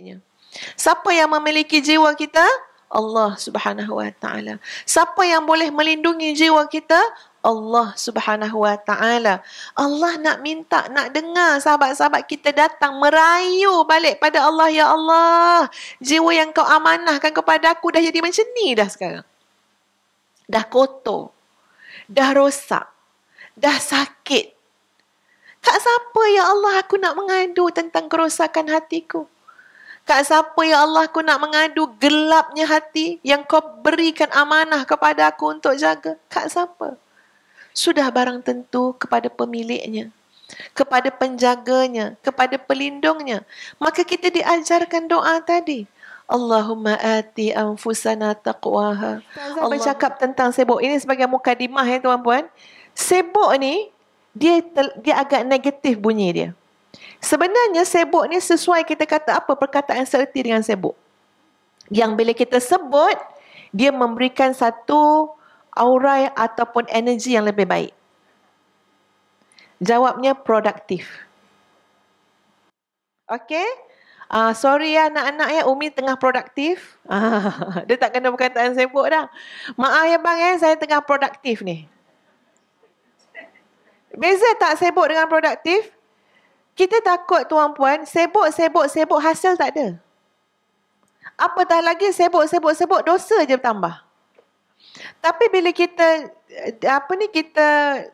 pemiliknya. Siapa yang memiliki jiwa kita? Allah Subhanahu wa taala. Siapa yang boleh melindungi jiwa kita? Allah Subhanahu wa taala. Allah nak minta, nak dengar sahabat-sahabat kita datang merayu balik pada Allah. Ya Allah, jiwa yang kau amanahkan kepada aku dah jadi macam ni dah sekarang. Dah kotor, dah rosak, dah sakit. Kak siapa ya Allah aku nak mengadu tentang kerosakan hatiku? Kak siapa ya Allah aku nak mengadu gelapnya hati yang kau berikan amanah kepada aku untuk jaga? Kak siapa? Sudah barang tentu kepada pemiliknya, kepada penjaganya, kepada pelindungnya. Maka kita diajarkan doa tadi. Allahumma ati anfusana taqwaha. Allah bercakap tentang sibuk. Ini sebagai mukadimah ya tuan-puan. Sibuk ni, dia agak negatif bunyi dia. Sebenarnya sibuk ni sesuai kita kata apa perkataan seerti dengan sibuk. Yang bila kita sebut, dia memberikan satu aura ataupun energi yang lebih baik. Jawabnya produktif. Okey? Sorry ya anak-anak ya, Umi tengah produktif. Dia tak kena perkataan sibuk dah. Maaf ya bang ya, saya tengah produktif ni. Beza tak sibuk dengan produktif? Kita takut tuan-puan, sibuk hasil tak ada. Apatah lagi sibuk dosa je bertambah. Tapi bila kita kita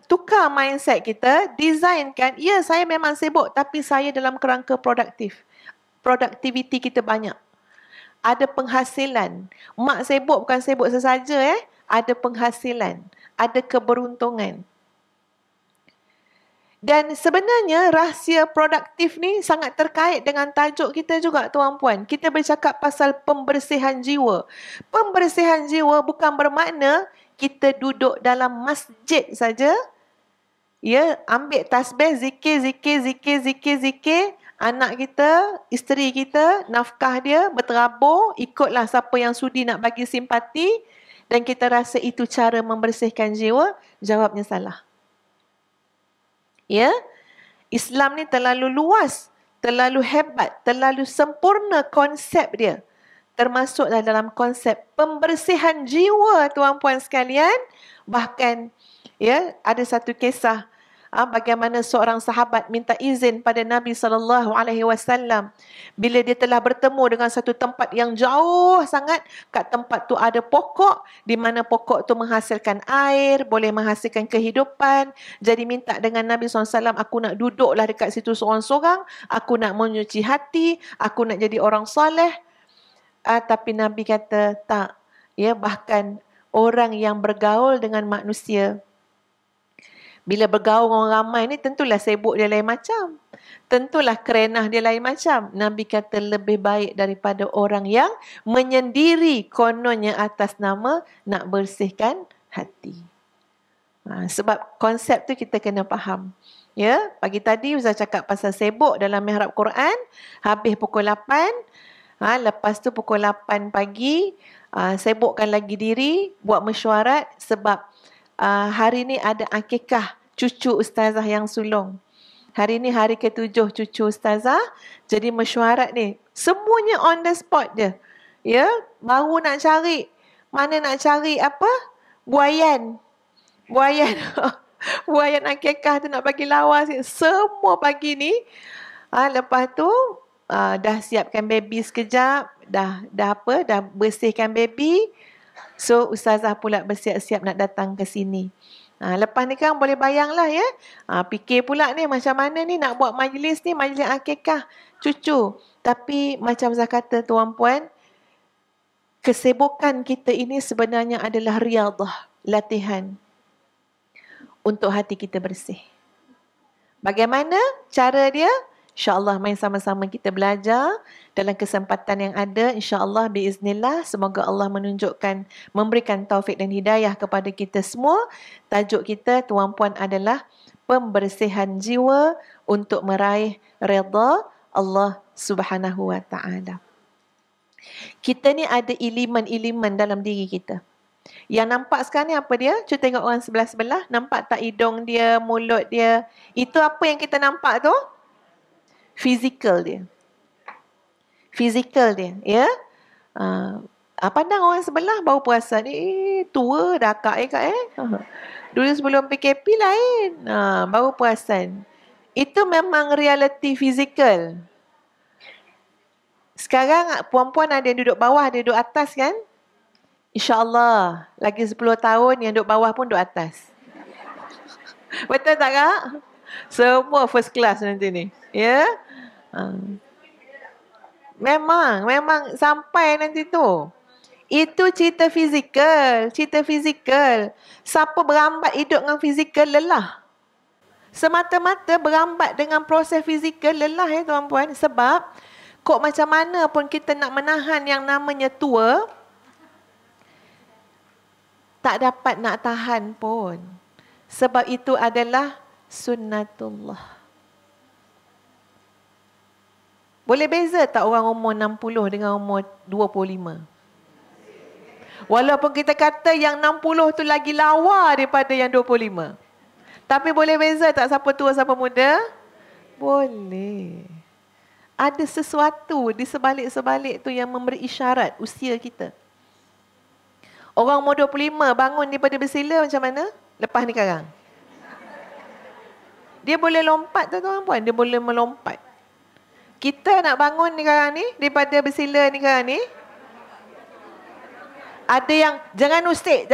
tukar mindset kita, designkan, ya saya memang sibuk tapi saya dalam kerangka produktif. Productivity kita banyak. Ada penghasilan. Mak sibuk bukan sibuk sesaja ada penghasilan, ada keberuntungan. Dan sebenarnya rahsia produktif ni sangat terkait dengan tajuk kita juga tuan-puan. Kita bercakap pasal pembersihan jiwa. Pembersihan jiwa bukan bermakna kita duduk dalam masjid saja. Ya, ambil tasbih, zikir. Anak kita, isteri kita, nafkah dia berterabur, ikutlah siapa yang sudi nak bagi simpati. Dan kita rasa itu cara membersihkan jiwa. Jawabnya salah. Ya, Islam ni terlalu luas, terlalu hebat, terlalu sempurna konsep dia. Termasuklah dalam konsep pembersihan jiwa tuan-puan sekalian. Bahkan ya, ada satu kisah bagaimana seorang sahabat minta izin pada Nabi SAW bila dia telah bertemu dengan satu tempat yang jauh sangat. Kat tempat tu ada pokok, di mana pokok tu menghasilkan air, boleh menghasilkan kehidupan. Jadi minta dengan Nabi SAW, aku nak duduklah dekat situ seorang-seorang, aku nak menyuci hati, aku nak jadi orang soleh. Tapi Nabi kata tak. Ya, bahkan orang yang bergaul dengan manusia, bila bergaul dengan orang ramai ni, tentulah sibuk dia lain macam. Tentulah kerenah dia lain macam. Nabi kata lebih baik daripada orang yang menyendiri kononnya atas nama nak bersihkan hati. Sebab konsep tu kita kena faham. Ya, pagi tadi Ustaz cakap pasal sibuk dalam mihrab Quran. Habis pukul 8. Lepas tu pukul 8 pagi, sibukkan lagi diri, buat mesyuarat sebab hari ni ada akikah cucu ustazah yang sulung. Hari ni hari ke-7 cucu ustazah. Jadi mesyuarat ni semuanya on the spot je. Ya, baru nak cari. Mana nak cari apa? Buayan. Buayan akikah tu nak bagi lawas. Semua pagi ni. Lepas tu dah siapkan baby sekejap. Dah bersihkan baby. So, ustazah pula bersiap-siap nak datang ke sini. Lepas ni kan boleh bayanglah ya. Fikir pula ni macam mana ni nak buat majlis ni, majlis akikah cucu. Tapi macam saya kata tuan-puan, kesibukan kita ini sebenarnya adalah riadah, latihan untuk hati kita bersih. Bagaimana cara dia? InsyaAllah main sama-sama kita belajar dalam kesempatan yang ada. InsyaAllah biiznillah. Semoga Allah menunjukkan, memberikan taufik dan hidayah kepada kita semua. Tajuk kita tuan-puan adalah pembersihan jiwa untuk meraih redha Allah Subhanahu wa ta'ala. Kita ni ada iliman-iliman dalam diri kita. Yang nampak sekarang ni apa dia? Cuba tengok orang sebelah-sebelah. Nampak tak hidung dia, mulut dia? Itu apa yang kita nampak tu? Fizikal dia. Fizikal dia, ya. Pandang orang sebelah baru perasan, tua dah kak kak. Dulu sebelum PKP lain, baru perasan. Itu memang realiti fizikal. Sekarang puan-puan ada yang duduk bawah, ada yang duduk atas kan? InsyaAllah, lagi 10 tahun yang duduk bawah pun duduk atas. Betul tak kak? Semua first class nanti ni. Ya? Memang sampai nanti tu. Itu cerita fizikal. Cerita fizikal. Siapa berambat hidup dengan fizikal lelah. Semata-mata berambat dengan proses fizikal lelah ya tuan-puan. Sebab kok macam mana pun kita nak menahan yang namanya tua, tak dapat nak tahan pun. Sebab itu adalah sunnatullah. Boleh beza tak orang umur 60 dengan umur 25? Walaupun kita kata yang 60 tu lagi lawa daripada yang 25. Tapi boleh beza tak siapa tua siapa muda? Boleh. Ada sesuatu di sebalik-sebalik tu yang memberi isyarat usia kita. Orang umur 25 bangun daripada bersila macam mana? Lepas ni sekarang. Dia boleh lompat tu tuan-puan. Dia boleh melompat. Kita nak bangun ni sekarang ni, daripada bersila ni sekarang ni, ada yang, jangan usik.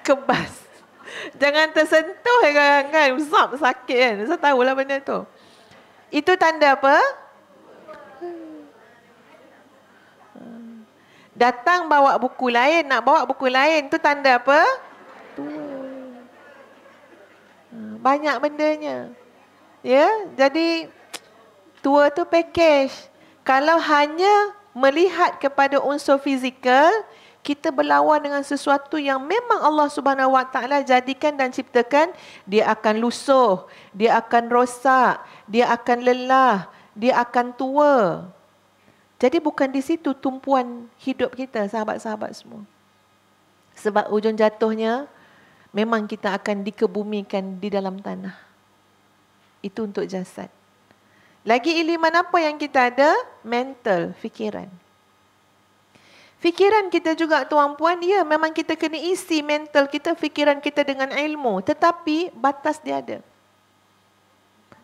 Kebas. Jangan tersentuh kan. Usap sakit kan. Saya tahulah benda tu. Itu tanda apa? Datang bawa buku lain, nak bawa buku lain, tu tanda apa? Tua. Banyak bendanya. Ya, jadi tua tu package. Kalau hanya melihat kepada unsur fizikal, kita berlawan dengan sesuatu yang memang Allah Subhanahu Wa Taala jadikan dan ciptakan, dia akan lusuh, dia akan rosak, dia akan lelah, dia akan tua. Jadi bukan di situ tumpuan hidup kita, sahabat-sahabat semua. Sebab ujung jatuhnya, memang kita akan dikebumikan di dalam tanah. Itu untuk jasad. Lagi iliman apa yang kita ada? Mental, fikiran. Fikiran kita juga tuan-puan, ya memang kita kena isi mental kita, fikiran kita dengan ilmu. Tetapi batas dia ada.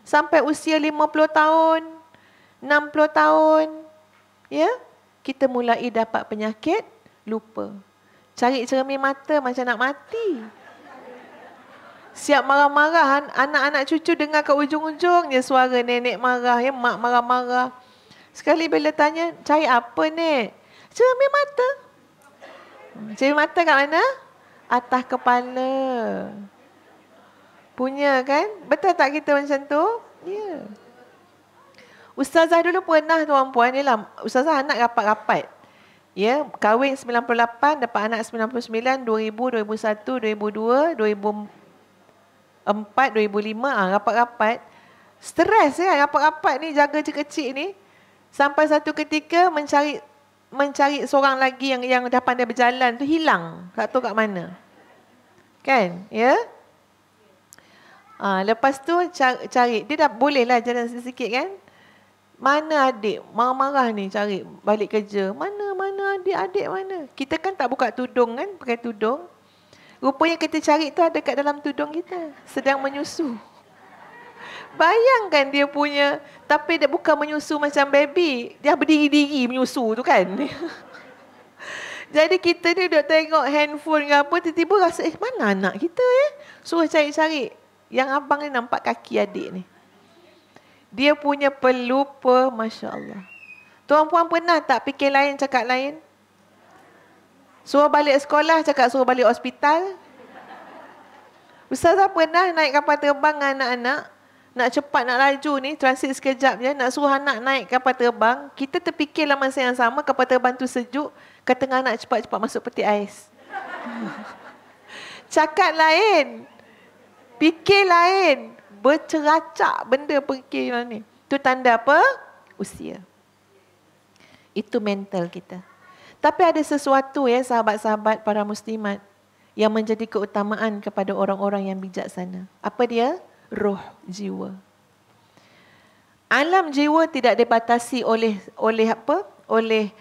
Sampai usia 50 tahun, 60 tahun, ya, kita mulai dapat penyakit lupa. Cari cermin mata macam nak mati. Siap marah-marah, anak-anak cucu dengar kat ujung-ujung je suara nenek marah, ya, mak marah-marah. Sekali bila tanya, cari apa nek? Cermin mata. Cermin mata kat mana? Atas kepala. Punya kan? Betul tak kita macam tu? Ya. Ustazah dulu pernah tuan-puan, ustazah anak rapat-rapat. Ya, kahwin 98, dapat anak 99, 2000, 2001, 2002, 2004, 2005, rapat-rapat. Stres kan rapat-rapat ni, jaga kecil ni. Sampai satu ketika mencari seorang lagi yang dah pandai berjalan tu hilang. Tak tahu kat mana. Kan? Ya? Lepas tu cari. Dia dah boleh lah jalan sikit kan? Mana adik? Marah-marah ni cari balik kerja. Mana adik mana? Kita kan tak buka tudung kan? Pakai tudung. Rupanya kita cari tu ada kat dalam tudung kita. Sedang menyusu. Bayangkan dia punya. Tapi dia bukan menyusu macam baby. Dia berdiri-diri menyusu tu kan. Jadi kita ni duduk tengok handphone ke apa. Tiba-tiba rasa mana anak kita Suruh cari-cari. Yang abang ni nampak kaki adik ni. Dia punya pelupa, Masya Allah. Tuan-puan pernah tak fikir lain, cakap lain? Suruh balik sekolah, cakap suruh balik hospital. Ustazah pernah naik kapal terbang dengan anak-anak. Nak cepat, nak laju ni, transit sekejap je. Nak suruh anak naik kapal terbang. Kita terfikirlah masa yang sama, kapal terbang tu sejuk. Kata anak cepat-cepat masuk peti ais. Cakap lain. Fikir lain. Berceracak benda perkiraan ni. Itu tanda apa? Usia. Itu mental kita. Tapi ada sesuatu sahabat-sahabat para muslimat yang menjadi keutamaan kepada orang-orang yang bijaksana. Apa dia? Roh, jiwa. Alam jiwa tidak dibatasi oleh apa? Oleh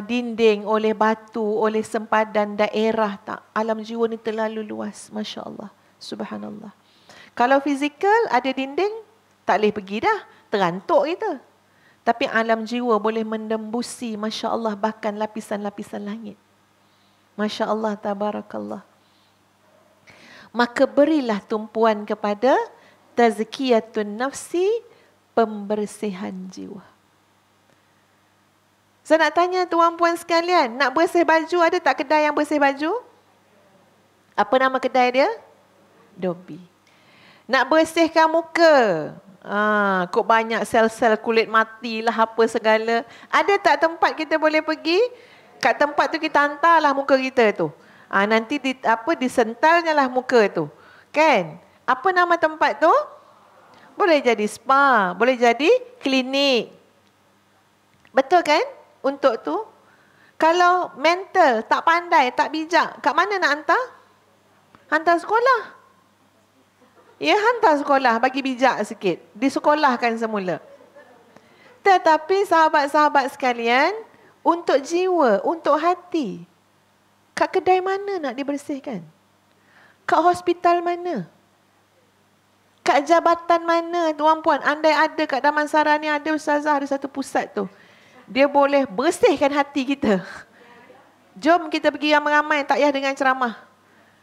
dinding, oleh batu, oleh sempadan daerah, tak. Alam jiwa ni terlalu luas, masya-Allah. Subhanallah. Kalau fizikal ada dinding, tak boleh pergi dah, terantuk kita. Tapi alam jiwa boleh menembussi, masya-Allah, bahkan lapisan-lapisan langit. Masya-Allah, tabarakallah. Maka berilah tumpuan kepada tazkiyatun nafsi, pembersihan jiwa. Saya nak tanya tuan puan sekalian, nak bersih baju ada tak kedai yang bersih baju? Apa nama kedai dia? Dobi. Nak bersihkan muka, kok banyak sel-sel kulit mati lah apa segala. Ada tak tempat kita boleh pergi? Kat tempat tu kita hantarlah muka kita tu. Nanti disentalnya lah muka tu. Kan? Apa nama tempat tu? Boleh jadi spa, boleh jadi klinik. Betul kan? Untuk tu. Kalau mental, tak pandai, tak bijak, kat mana nak hantar? Hantar sekolah. Ya, hantar sekolah, bagi bijak sikit. Disekolahkan semula. Tetapi sahabat-sahabat sekalian, untuk jiwa, untuk hati, kat kedai mana nak dibersihkan? Kat hospital mana? Kat jabatan mana, tuan-puan? Andai ada kat Damansara ni, ada ustazah, ada satu pusat tu. Dia boleh bersihkan hati kita. Jom kita pergi ramai-ramai, tak payah dengan ceramah.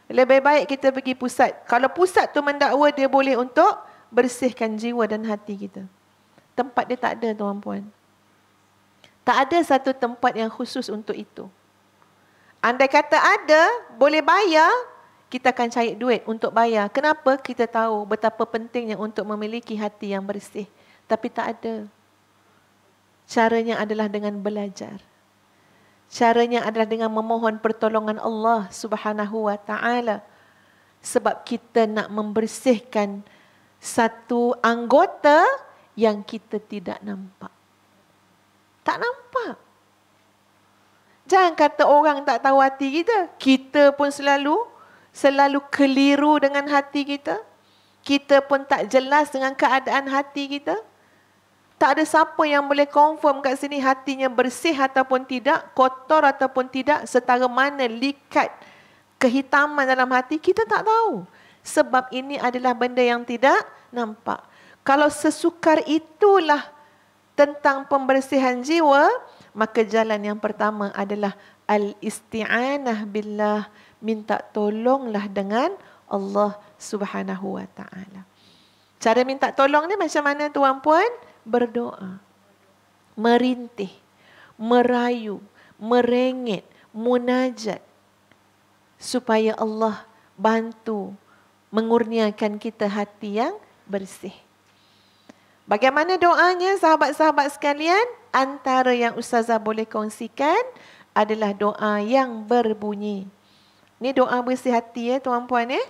Lebih baik kita pergi pusat. Kalau pusat tu mendakwa, dia boleh untuk bersihkan jiwa dan hati kita. Tempat dia tak ada, tuan-puan. Tak ada satu tempat yang khusus untuk itu. Andai kata ada, boleh bayar, kita akan cari duit untuk bayar. Kenapa? Kita tahu betapa pentingnya untuk memiliki hati yang bersih. Tapi tak ada. Caranya adalah dengan belajar. Caranya adalah dengan memohon pertolongan Allah Subhanahu wa taala. Sebab kita nak membersihkan satu anggota yang kita tidak nampak. Tak nampak. Jangan kata orang tak tahu hati kita. Kita pun selalu keliru dengan hati kita. Kita pun tak jelas dengan keadaan hati kita. Tak ada siapa yang boleh confirm kat sini hatinya bersih ataupun tidak, kotor ataupun tidak, setara mana likat kehitaman dalam hati, kita tak tahu. Sebab ini adalah benda yang tidak nampak. Kalau sesukar itulah tentang pembersihan jiwa, maka jalan yang pertama adalah al-isti'anah billah, minta tolonglah dengan Allah Subhanahu wa taala. Cara minta tolong ni macam mana, tuan-puan? Berdoa, merintih, merayu, merengek, munajat, supaya Allah bantu mengurniakan kita hati yang bersih. Bagaimana doanya, sahabat-sahabat sekalian? Antara yang ustazah boleh kongsikan adalah doa yang berbunyi. Ini doa bersih hati ya, tuan-puan ya.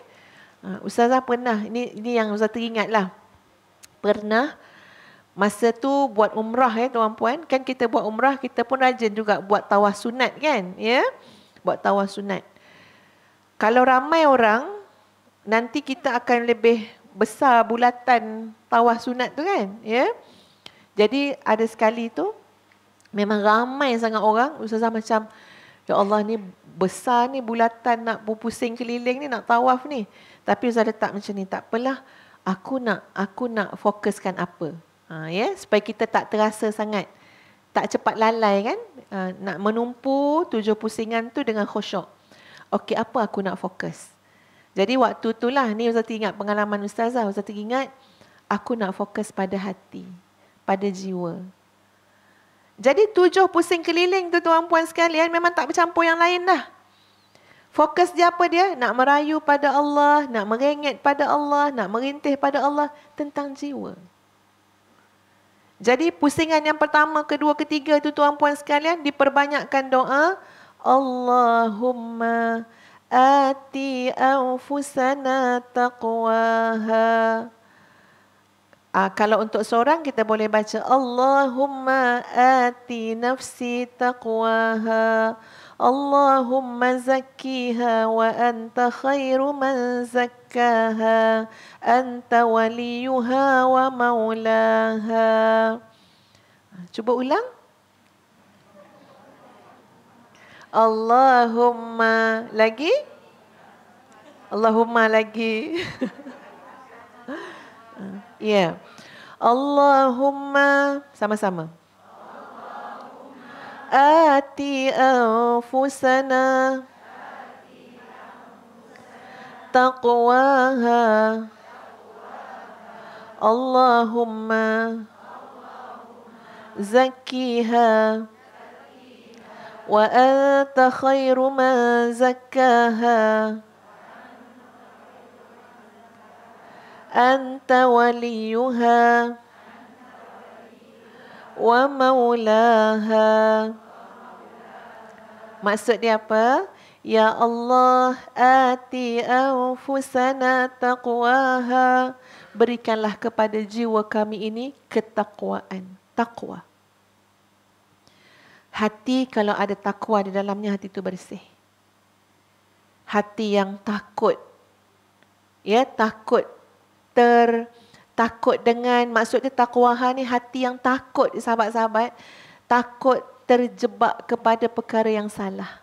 Ustazah pernah, ini yang ustazah teringatlah. Pernah masa tu buat umrah ya, tuan-puan. Kan kita buat umrah, kita pun rajin juga buat tawaf sunat kan, ya. Buat tawaf sunat. Kalau ramai orang, nanti kita akan lebih besar bulatan tawaf sunat tu kan, ya. Jadi ada sekali tu memang ramai sangat orang. Ustazah macam, ya Allah, ni besar ni bulatan, nak berpusing keliling ni, nak tawaf ni. Tapi Ustazah letak macam ni, tak apalah, aku nak fokuskan apa. Ya, supaya kita tak terasa sangat, tak cepat lalai kan, nak menumpu 7 pusingan tu dengan khusyuk. Okey, apa aku nak fokus? Jadi waktu itulah, ni Ustazah ingat pengalaman Ustazah, Ustazah ingat aku nak fokus pada hati, pada jiwa. Jadi 7 pusing keliling tu, tuan-puan sekalian, memang tak bercampur yang lain dah. Fokus dia apa dia? Nak merayu pada Allah, nak merengek pada Allah, nak merintih pada Allah tentang jiwa. Jadi pusingan yang pertama, kedua, ketiga itu, tuan-puan sekalian, diperbanyakkan doa. Allahumma ati anfusana taqwaha. Kalau untuk seorang, kita boleh baca Allahumma ati nafsi taqwaha. Allahumma zakkiha wa anta khairu man zakkaha anta waliyuha wa maulaha. Cuba ulang. Allahumma lagi. Allahumma lagi. Ya. Yeah. Allahumma sama-sama. Ati anfusana taqwaha. Allahumma zakkiha wa anta khairu man zakkaha anta waliyuha wa maulaha. Maksud dia apa? Ya Allah, ati anfusana taqwaha. Berikanlah kepada jiwa kami ini ketakwaan. Takwa. Hati kalau ada takwa di dalamnya, hati itu bersih. Hati yang takut. Ya, takut. Takut dengan, maksudnya takwaha ni hati yang takut, sahabat-sahabat. Takut terjebak kepada perkara yang salah.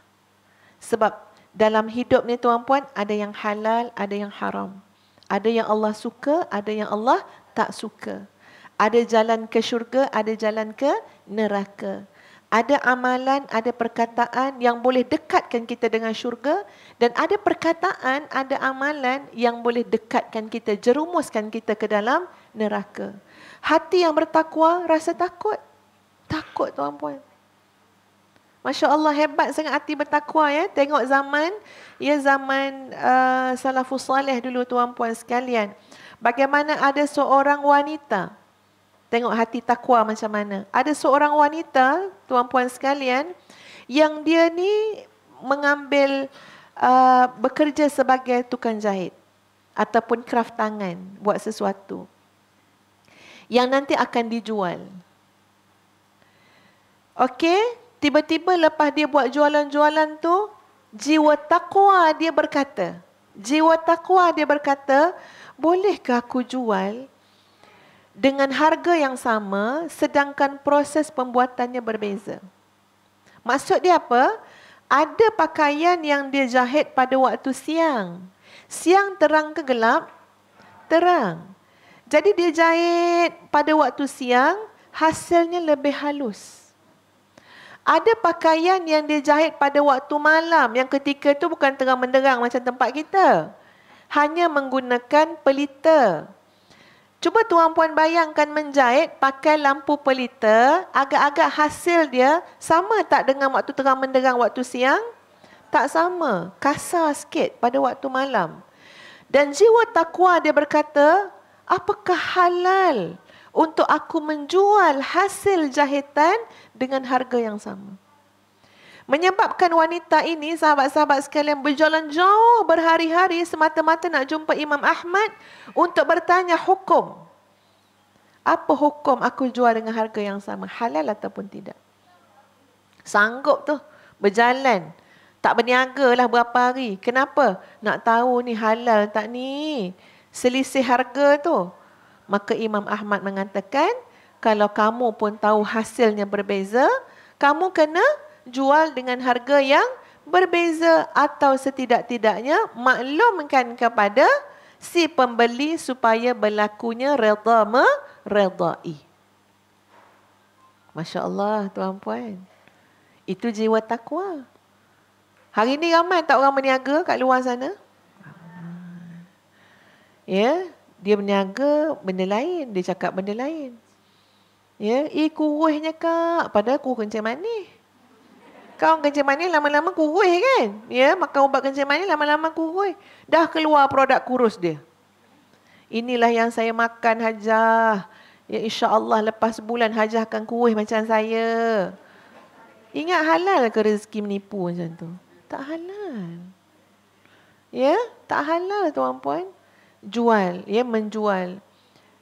Sebab dalam hidup ni tuan-puan, ada yang halal, ada yang haram. Ada yang Allah suka, ada yang Allah tak suka. Ada jalan ke syurga, ada jalan ke neraka. Ada amalan, ada perkataan yang boleh dekatkan kita dengan syurga. Dan ada perkataan, ada amalan yang boleh dekatkan kita, jerumuskan kita ke dalam neraka. Hati yang bertakwa rasa takut. Takut tuan-puan. Masya Allah, hebat sangat hati bertakwa ya. Tengok zaman, ya zaman salafus salih dulu tuan-puan sekalian. Bagaimana ada seorang wanita. Tengok hati takwa macam mana. Ada seorang wanita, tuan-puan sekalian, yang dia ni mengambil, bekerja sebagai tukang jahit. Ataupun kraft tangan, buat sesuatu. Yang nanti akan dijual. Okey. Tiba-tiba lepas dia buat jualan-jualan tu, jiwa takwa dia berkata, bolehkah aku jual dengan harga yang sama sedangkan proses pembuatannya berbeza? Maksud dia apa? Ada pakaian yang dia jahit pada waktu siang. Siang terang ke gelap? Terang. Jadi dia jahit pada waktu siang, hasilnya lebih halus. Ada pakaian yang dia jahit pada waktu malam, yang ketika itu bukan terang menderang macam tempat kita. Hanya menggunakan pelita. Cuba tuan-puan bayangkan menjahit pakai lampu pelita, agak-agak hasil dia sama tak dengan waktu terang menderang waktu siang? Tak sama, kasar sikit pada waktu malam. Dan jiwa takwa dia berkata, apakah halal untuk aku menjual hasil jahitan dengan harga yang sama? Menyebabkan wanita ini, sahabat-sahabat sekalian, berjalan jauh berhari-hari semata-mata nak jumpa Imam Ahmad untuk bertanya hukum. Apa hukum aku jual dengan harga yang sama? Halal ataupun tidak? Sanggup tu berjalan. Tak berniaga lah berapa hari. Kenapa? Nak tahu ni halal tak ni? Selisih harga tu. Maka Imam Ahmad mengatakan, kalau kamu pun tahu hasilnya berbeza, kamu kena jual dengan harga yang berbeza, atau setidak-tidaknya maklumkan kepada si pembeli supaya berlakunya redha meredai. Masya Allah tuan-puan. Itu jiwa takwa. Hari ni ramai tak orang berniaga kat luar sana? Ya, dia berniaga benda lain, dia cakap benda lain. Ya, kuruhnya kak, padahal kuruh kencing manis. Kau kencing manis lama-lama kuruh kan? Ya, makan ubat kencing manis lama-lama kuruh. Dah keluar produk kurus dia. Inilah yang saya makan hajah. Ya, insya-Allah lepas sebulan hajah akan kuruh macam saya. Ingat halal ke rezeki menipu macam tu? Tak halal. Ya, tak halal tuan-puan. Jual, ya, menjual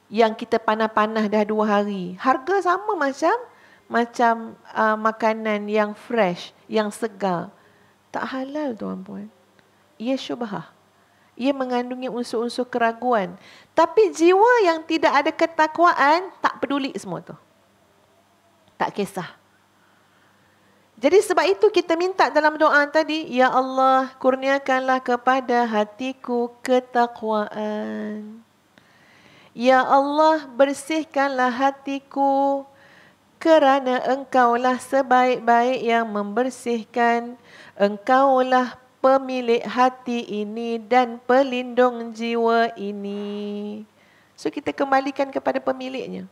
yang kita panah-panah dah 2 hari. Harga sama macam makanan yang fresh, yang segar. Tak halal tuan-puan. Ia syubhah. Ia mengandungi unsur-unsur keraguan. Tapi jiwa yang tidak ada ketakwaan, tak peduli semua tu. Tak kisah. Jadi sebab itu kita minta dalam doa tadi, Ya Allah, kurniakanlah kepada hatiku ketakwaan. Ya Allah, bersihkanlah hatiku kerana Engkaulah sebaik-baik yang membersihkan. Engkaulah pemilik hati ini dan pelindung jiwa ini. So kita kembalikan kepada pemiliknya.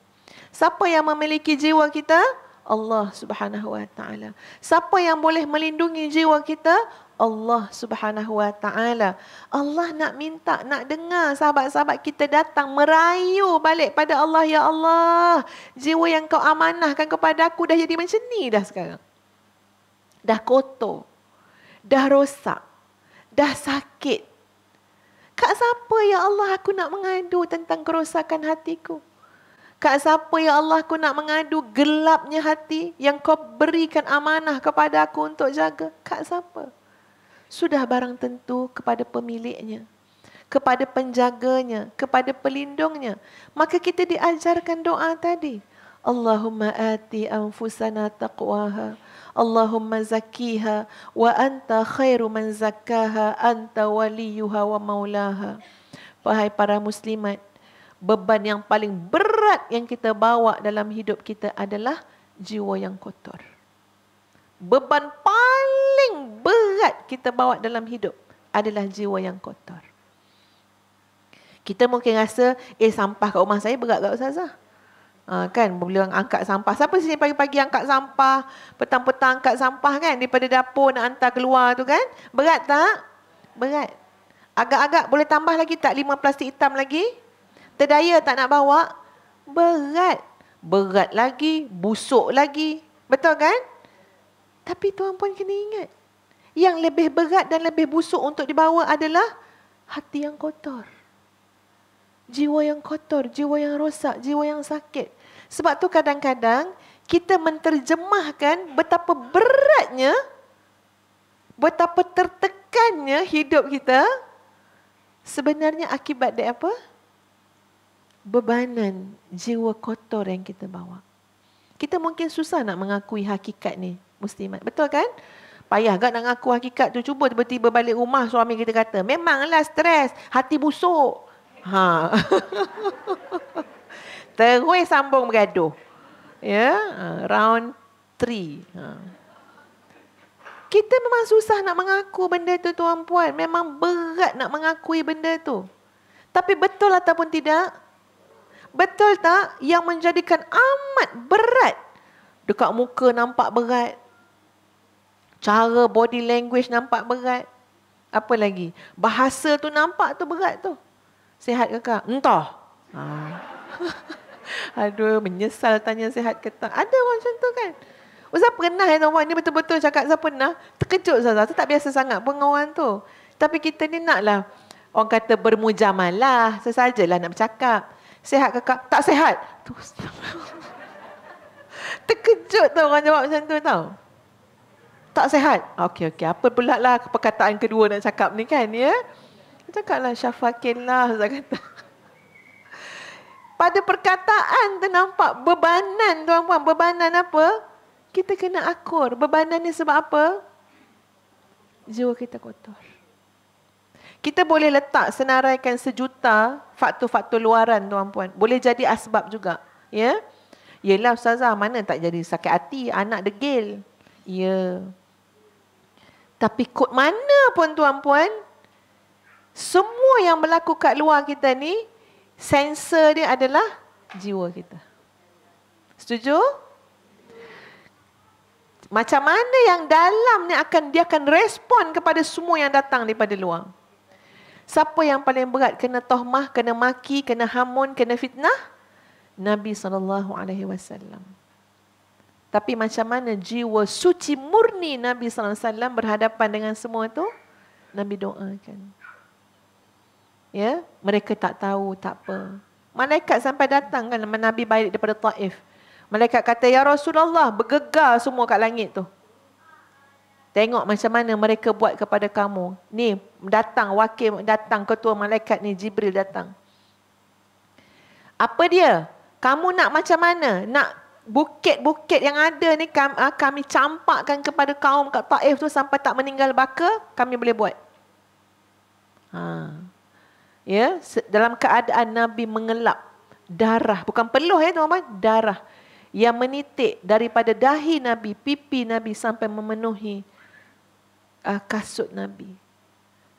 Siapa yang memiliki jiwa kita? Allah Subhanahu wa taala. Siapa yang boleh melindungi jiwa kita? Allah Subhanahu wa taala. Allah nak minta, nak dengar sahabat-sahabat kita datang merayu balik pada Allah. Ya Allah, jiwa yang kau amanahkan kepada aku dah jadi macam ni dah sekarang. Dah kotor. Dah rosak. Dah sakit. Kat siapa ya Allah aku nak mengadu tentang kerosakan hatiku? Kat siapa ya Allah aku nak mengadu gelapnya hati yang kau berikan amanah kepada aku untuk jaga? Kat siapa? Sudah barang tentu kepada pemiliknya, kepada penjaganya, kepada pelindungnya. Maka kita diajarkan doa tadi. Allahumma ati anfusana taqwaha. Allahumma zakkiha wa anta khairu man zakkaha anta waliyuha wa maulaha. Wahai para muslimat, beban yang paling berat yang kita bawa dalam hidup kita adalah jiwa yang kotor. Beban paling berat kita bawa dalam hidup adalah jiwa yang kotor. Kita mungkin rasa, sampah kat rumah saya berat tak Ustazah? Kan, bila angkat sampah. Siapa sini pagi-pagi angkat sampah, petang-petang angkat sampah kan, daripada dapur nak hantar keluar tu kan? Berat tak? Berat. Agak-agak boleh tambah lagi tak 5 plastik hitam lagi? Terdaya tak nak bawa? Berat. Berat lagi, busuk lagi. Betul kan? Tapi tuan-puan kena ingat, yang lebih berat dan lebih busuk untuk dibawa adalah hati yang kotor. Jiwa yang kotor, jiwa yang rosak, jiwa yang sakit. Sebab tu kadang-kadang kita menterjemahkan betapa beratnya, betapa tertekannya hidup kita sebenarnya akibat dari apa? Bebanan jiwa kotor yang kita bawa. Kita mungkin susah nak mengakui hakikat ni, muslimat. Betul kan? Payah kan nak ngaku hakikat tu. Cuba tiba-tiba balik rumah suami kita kata, memanglah stres, hati busuk. Terus sambung bergaduh. Ya, round 3. Kita memang susah nak mengaku benda tu tuan-puan. Memang berat nak mengakui benda tu. Tapi betul ataupun tidak? Betul tak yang menjadikan amat berat? Dekat muka nampak berat. Cara body language nampak berat. Apa lagi? Bahasa tu nampak tu berat tu. Sihat ke kak? Entah. Aduh, menyesal tanya sihat ke tak. Ada orang macam tu kan? Ustaz pernah tuan-puan, ni betul-betul cakap Ustaz pernah. Terkejut Ustaz, tu tak biasa sangat pun orang tu. Tapi kita ni naklah, orang kata bermujamalah, sesajalah nak bercakap. Sihat ke kak? Tak sihat. Terkejut tau orang jawab macam tu tau. Tak sihat. Okey. Apa pula lah perkataan kedua nak cakap ni kan ya? Cakaplah syafakinlah, Ustaz kata. Pada perkataan tu nampak bebanan tuan-puan. Bebanan apa? Kita kena akur. Bebanan ni sebab apa? Jiwa kita kotor. Kita boleh letak senaraikan sejuta faktor-faktor luaran tuan-puan. Boleh jadi asbab juga. Ya? Yelah Ustazah, mana tak jadi sakit hati, anak degil. Ya. Tapi kod mana pun tuan-puan, semua yang berlaku kat luar kita ni, sensor dia adalah jiwa kita. Setuju? Macam mana yang dalam ni dia akan respon kepada semua yang datang daripada luar. Siapa yang paling berat kena tohmah, kena maki, kena hamun, kena fitnah? Nabi SAW. Tapi macam mana jiwa suci murni Nabi SAW berhadapan dengan semua tu? Nabi doakan. Ya, mereka tak tahu, tak apa. Malaikat sampai datang kan Nabi balik daripada Taif. Malaikat kata, ya Rasulullah, bergegar semua kat langit tu. Tengok macam mana mereka buat kepada kamu. Ni datang, wakil datang, ketua malaikat ni, Jibril datang. Apa dia? Kamu nak macam mana? Nak bukit-bukit yang ada ni kami campakkan kepada kaum kat Taif tu sampai tak meninggal baka, kami boleh buat. Ya, dalam keadaan Nabi mengelap darah, bukan peluh ya tuan-tuan, darah yang menitik daripada dahi Nabi, pipi Nabi sampai memenuhi kasut Nabi.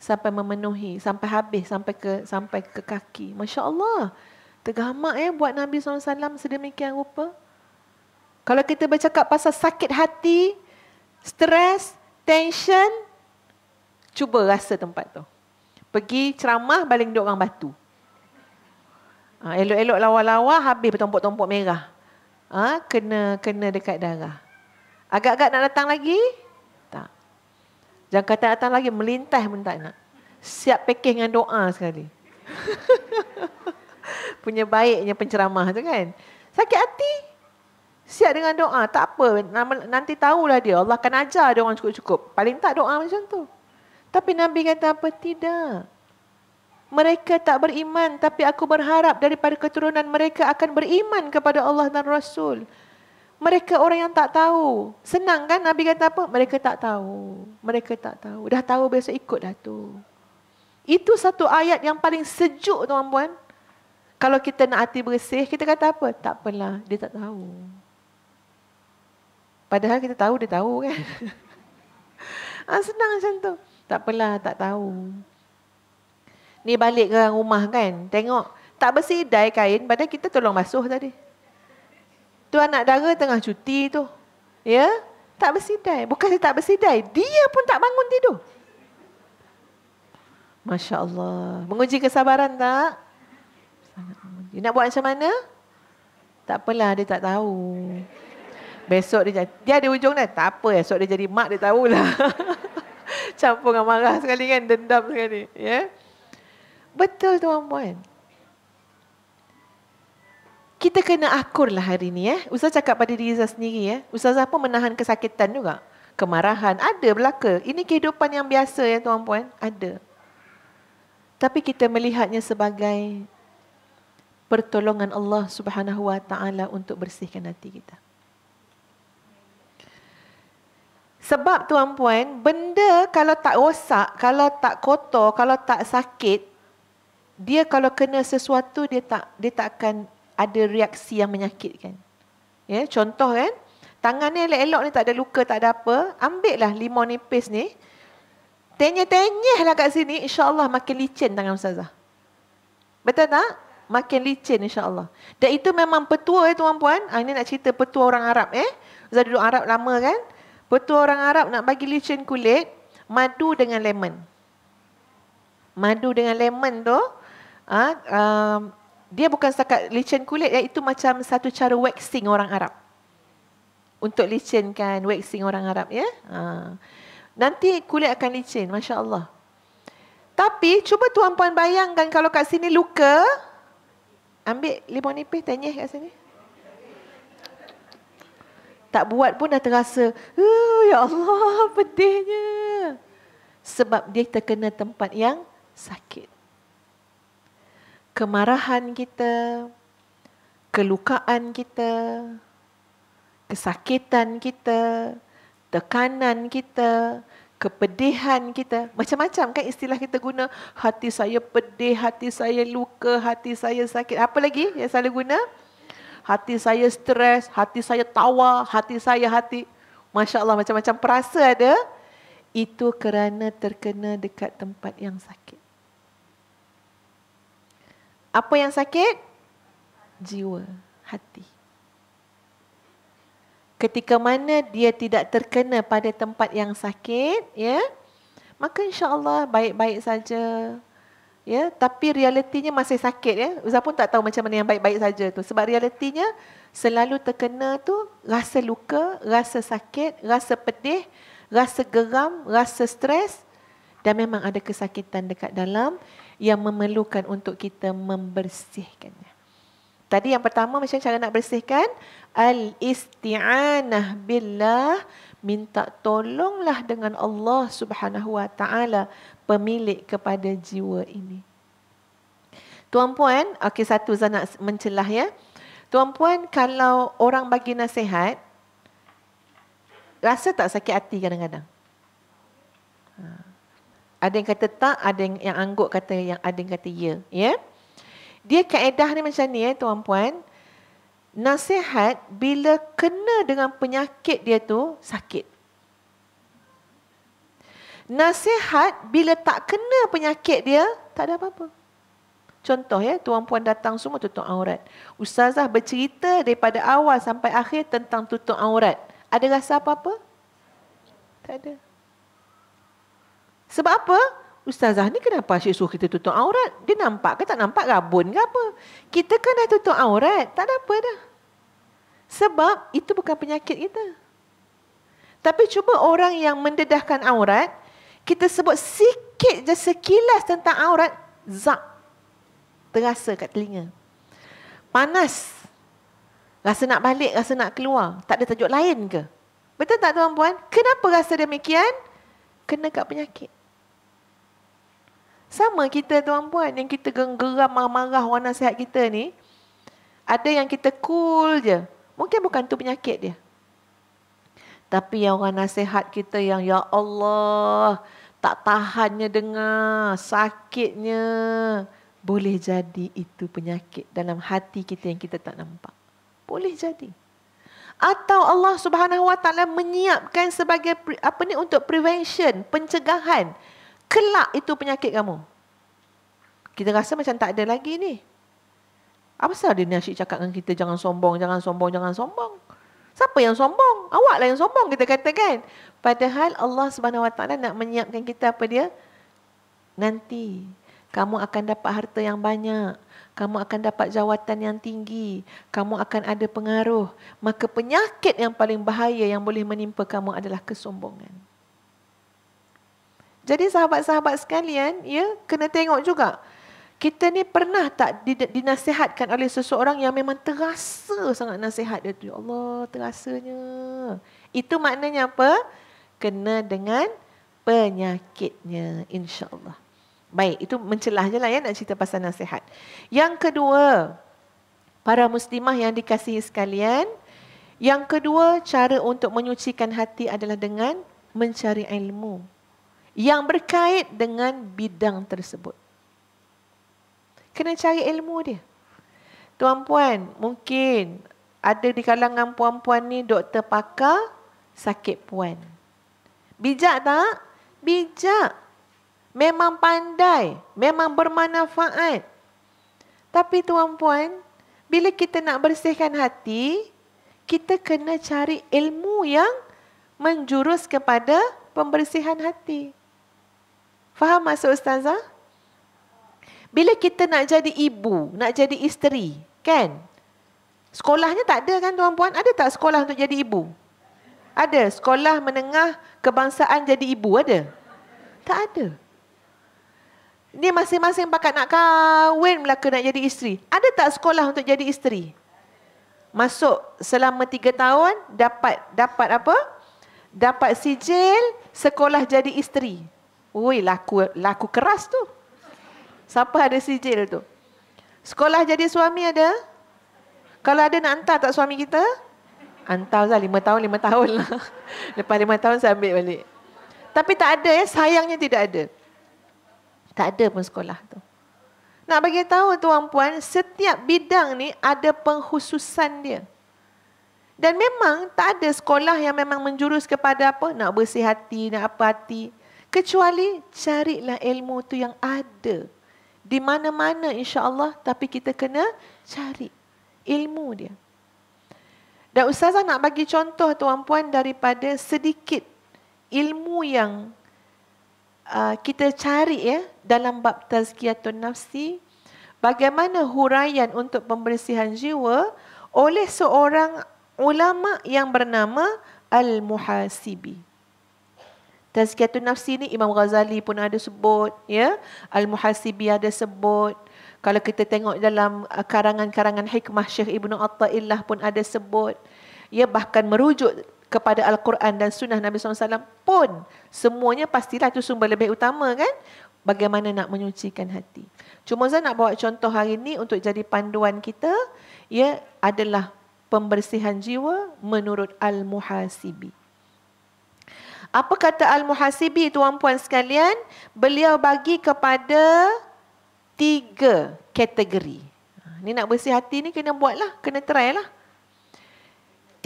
Sampai memenuhi, sampai habis, sampai ke kaki. Masya Allah. Tergamak buat Nabi SAW sedemikian rupa. Kalau kita bercakap pasal sakit hati, stres, tension, cuba rasa tempat tu. Pergi ceramah, baling duduk orang batu. Elok-elok lawa-lawa, habis bertumpuk-tumpuk merah. Kena dekat darah. Agak-agak nak datang lagi? Tak. Jangan kata datang lagi, melintas pun tak nak. Siap package dengan doa sekali. Punya baiknya penceramah tu kan. Sakit hati, siap dengan doa. Tak apa, nanti tahulah dia. Allah akan ajar dia orang cukup-cukup. Paling tak doa macam tu. Tapi Nabi kata apa? Tidak. Mereka tak beriman, tapi aku berharap daripada keturunan mereka akan beriman kepada Allah dan Rasul. Mereka orang yang tak tahu. Senang kan Nabi kata apa? Mereka tak tahu. Mereka tak tahu. Dah tahu biasa ikutlah tu. Itu satu ayat yang paling sejuk tuan-puan. Kalau kita nak hati bersih, kita kata apa? Tak apalah, dia tak tahu. Padahal kita tahu, dia tahu kan. Senang macam tu. Tak apalah, tak tahu. Ni balik ke rumah kan, tengok tak bersidai kain, padahal kita tolong basuh tadi. Tu anak dara tengah cuti tu. Ya, tak bersidai. Bukan dia tak bersidai, dia pun tak bangun tidur. Masya Allah. Menguji kesabaran tak? Dia nak buat macam mana? Tak apalah, dia tak tahu. Besok dia ada ujung dah. Tak apa, esok dia jadi mak, dia tahulah. Campur dengan marah sekali kan, dendam sekali. Ya. Betul tuan-puan. Kita kena akurlah hari ni. Ustaz cakap pada diri Ustaz sendiri. Ustazah pun menahan kesakitan juga. Kemarahan. Ada belaka. Ini kehidupan yang biasa ya tuan-puan. Ada. Tapi kita melihatnya sebagai pertolongan Allah Subhanahu Wa Taala untuk bersihkan hati kita. Sebab tuan-puan, benda kalau tak rosak, kalau tak kotor, kalau tak sakit, dia kalau kena sesuatu, dia tak akan ada reaksi yang menyakitkan. Ya, contoh kan, tangan ni elok-elok ni tak ada luka, tak ada apa, ambillah limau nipis ni, tenyeh-tenyehlah kat sini, insya-Allah makin licin tangan ustazah. Betul tak? Makin licin insya-Allah. Dan itu memang petua tuan-puan. Ini nak cerita petua orang Arab Ustazah duduk Arab lama kan. Petua orang Arab nak bagi licin kulit, madu dengan lemon. Madu dengan lemon tu, dia bukan setakat licin kulit, itu macam satu cara waxing orang Arab. Untuk licinkan waxing orang Arab ya. Nanti kulit akan licin, Masya Allah. Tapi cuba tuan-puan bayangkan kalau kat sini luka, ambil limau nipis, tenyeh kat sini. Tak buat pun dah terasa, ya Allah, pedihnya. Sebab dia terkena tempat yang sakit. Kemarahan kita, kelukaan kita, kesakitan kita, tekanan kita, kepedihan kita. Macam-macam kan istilah kita guna. Hati saya pedih, hati saya luka, hati saya sakit. Apa lagi yang selalu guna? Hati saya stres, hati saya tawa, hati. Masya Allah, macam-macam perasa ada. Itu kerana terkena dekat tempat yang sakit. Apa yang sakit? Jiwa, hati. Ketika mana dia tidak terkena pada tempat yang sakit, ya, maka insya-Allah baik-baik saja. Ya, tapi realitinya masih sakit ya. Ustaz pun tak tahu macam mana yang baik-baik saja tu. Sebab realitinya selalu terkena tu rasa luka, rasa sakit, rasa pedih, rasa geram, rasa stres, dan memang ada kesakitan dekat dalam yang memerlukan untuk kita membersihkannya. Tadi yang pertama macam cara nak bersihkan, al-isti'anah billah, minta tolonglah dengan Allah Subhanahu Wa Taala, pemilik kepada jiwa ini. Tuan-puan, okey, satu saya nak mencelah ya. Tuan-puan, kalau orang bagi nasihat, rasa tak sakit hati kadang-kadang? Ada yang kata tak, ada yang angguk kata, ada yang kata ya. Ya. Dia kaedah ni macam ni ya tuan-puan. Nasihat bila kena dengan penyakit dia tu sakit. Nasihat bila tak kena penyakit dia tak ada apa-apa. Contoh ya, tuan-puan datang semua tutup aurat. Ustazah bercerita daripada awal sampai akhir tentang tutup aurat. Ada rasa apa-apa? Tak ada. Sebab apa? Ustazah ni kenapa asyik suruh kita tutup aurat? Dia nampak ke tak nampak, rabun ke apa? Kita kan dah tutup aurat, tak ada apa dah. Sebab itu bukan penyakit kita. Tapi cuba orang yang mendedahkan aurat, kita sebut sikit je sekilas tentang aurat, zak, terasa kat telinga. Panas. Rasa nak balik, rasa nak keluar. Tak ada tajuk lain ke? Betul tak tuan-puan? Kenapa rasa demikian? Kena kat penyakit. Sama kita tuan-puan, yang kita geram marah-marah orang nasihat kita ni, ada yang kita cool je. Mungkin bukan tu penyakit dia. Tapi yang orang nasihat kita yang ya Allah, tak tahannya dengar, sakitnya, boleh jadi itu penyakit dalam hati kita yang kita tak nampak. Boleh jadi. Atau Allah Subhanahu Wa Taala menyiapkan sebagai untuk prevention, pencegahan. Kelak itu penyakit kamu. Kita rasa macam tak ada lagi ni. Apa pasal dia ni asyik cakap dengan kita jangan sombong, jangan sombong, jangan sombong. Siapa yang sombong? Awaklah yang sombong kita katakan. Padahal Allah Subhanahu Wa Taala nak menyiapkan kita apa dia? Nanti kamu akan dapat harta yang banyak. Kamu akan dapat jawatan yang tinggi. Kamu akan ada pengaruh. Maka penyakit yang paling bahaya yang boleh menimpa kamu adalah kesombongan. Jadi sahabat-sahabat sekalian, ya, kena tengok juga. Kita ni pernah tak dinasihatkan oleh seseorang yang memang terasa sangat nasihat dia tu. Ya Allah, terasanya. Itu maknanya apa? Kena dengan penyakitnya, insya-Allah. Baik, itu mencelah je lah ya nak cerita pasal nasihat. Yang kedua, para muslimah yang dikasihi sekalian, yang kedua, cara untuk menyucikan hati adalah dengan mencari ilmu yang berkait dengan bidang tersebut. Kena cari ilmu dia. Tuan-puan, mungkin ada di kalangan puan-puan ni doktor pakar sakit puan. Bijak tak? Bijak. Memang pandai. Memang bermanfaat. Tapi tuan-puan, bila kita nak bersihkan hati, kita kena cari ilmu yang menjurus kepada pembersihan hati. Faham maksud Ustazah? Bila kita nak jadi ibu, nak jadi isteri, kan? Sekolahnya tak ada kan tuan-puan? Ada tak sekolah untuk jadi ibu? Ada. Sekolah menengah kebangsaan jadi ibu ada? Tak ada. Ni masing-masing pakat nak kahwin Melaka nak jadi isteri. Ada tak sekolah untuk jadi isteri? Masuk selama 3 tahun, dapat apa? Dapat sijil sekolah jadi isteri. Ui, laku keras tu. Siapa ada sijil tu? Sekolah jadi suami ada? Kalau ada nak hantar tak suami kita? Hantar lah 5 tahun lah. Lepas 5 tahun saya ambil balik. Tapi tak ada ya, sayangnya tidak ada. Tak ada pun sekolah tu. Nak bagi tahu tuan-puan, setiap bidang ni ada pengkhususan dia. Dan memang tak ada sekolah yang memang menjurus kepada apa? Nak bersih hati, nak apa hati. Kecuali carilah ilmu tu yang ada. Di mana-mana insya-Allah, tapi kita kena cari ilmu dia. Dan Ustazah nak bagi contoh tuan-puan daripada sedikit ilmu yang kita cari ya dalam bab tazkiyatun nafsi, bagaimana huraian untuk pembersihan jiwa oleh seorang ulama yang bernama Al-Muhasibi. Tazkiyatun nafsi ni Imam Ghazali pun ada sebut, ya. Al-Muhasibi ada sebut. Kalau kita tengok dalam karangan-karangan hikmah Syekh Ibnu Athaillah pun ada sebut. Ya, bahkan merujuk kepada Al-Quran dan Sunnah Nabi SAW pun, semuanya pastilah itu sumber lebih utama kan? Bagaimana nak menyucikan hati. Cuma saya nak bawa contoh hari ini untuk jadi panduan kita, ia adalah pembersihan jiwa menurut Al-Muhasibi. Apa kata Al-Muhasibi, tuan-puan sekalian? Beliau bagi kepada 3 kategori. Ni nak bersih hati ni kena buatlah, kena try lah.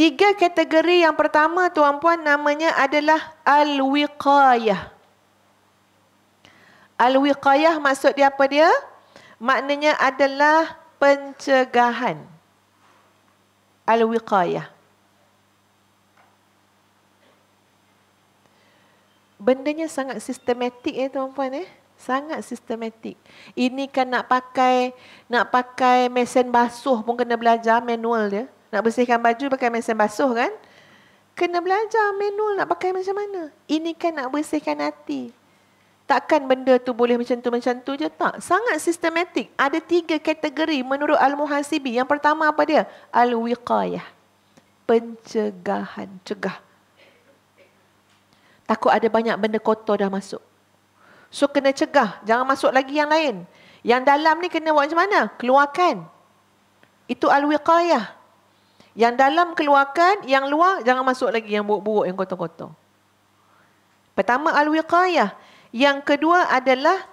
3 kategori yang pertama, tuan-puan, namanya adalah Al-Wiqayah. Al-Wiqayah maksud dia apa dia? Maknanya adalah pencegahan. Al-Wiqayah. Bendanya sangat sistematik tuan-puan Sangat sistematik. Ini kan nak pakai mesin basuh pun kena belajar manual dia. Nak bersihkan baju pakai mesin basuh kan? Kena belajar manual nak pakai macam mana. Ini kan nak bersihkan hati. Takkan benda tu boleh macam tu je, tak. Sangat sistematik. Ada 3 kategori menurut Al-Muhasibi. Yang pertama apa dia? Al-Wiqayah. Pencegahan. Cegah. Takut ada banyak benda kotor dah masuk. So kena cegah. Jangan masuk lagi yang lain. Yang dalam ni kena buat macam mana? Keluarkan. Itu Al-Wiqayah. Yang dalam keluarkan, yang luar jangan masuk lagi yang buruk-buruk, yang kotor-kotor. Pertama Al-Wiqayah. Yang kedua adalah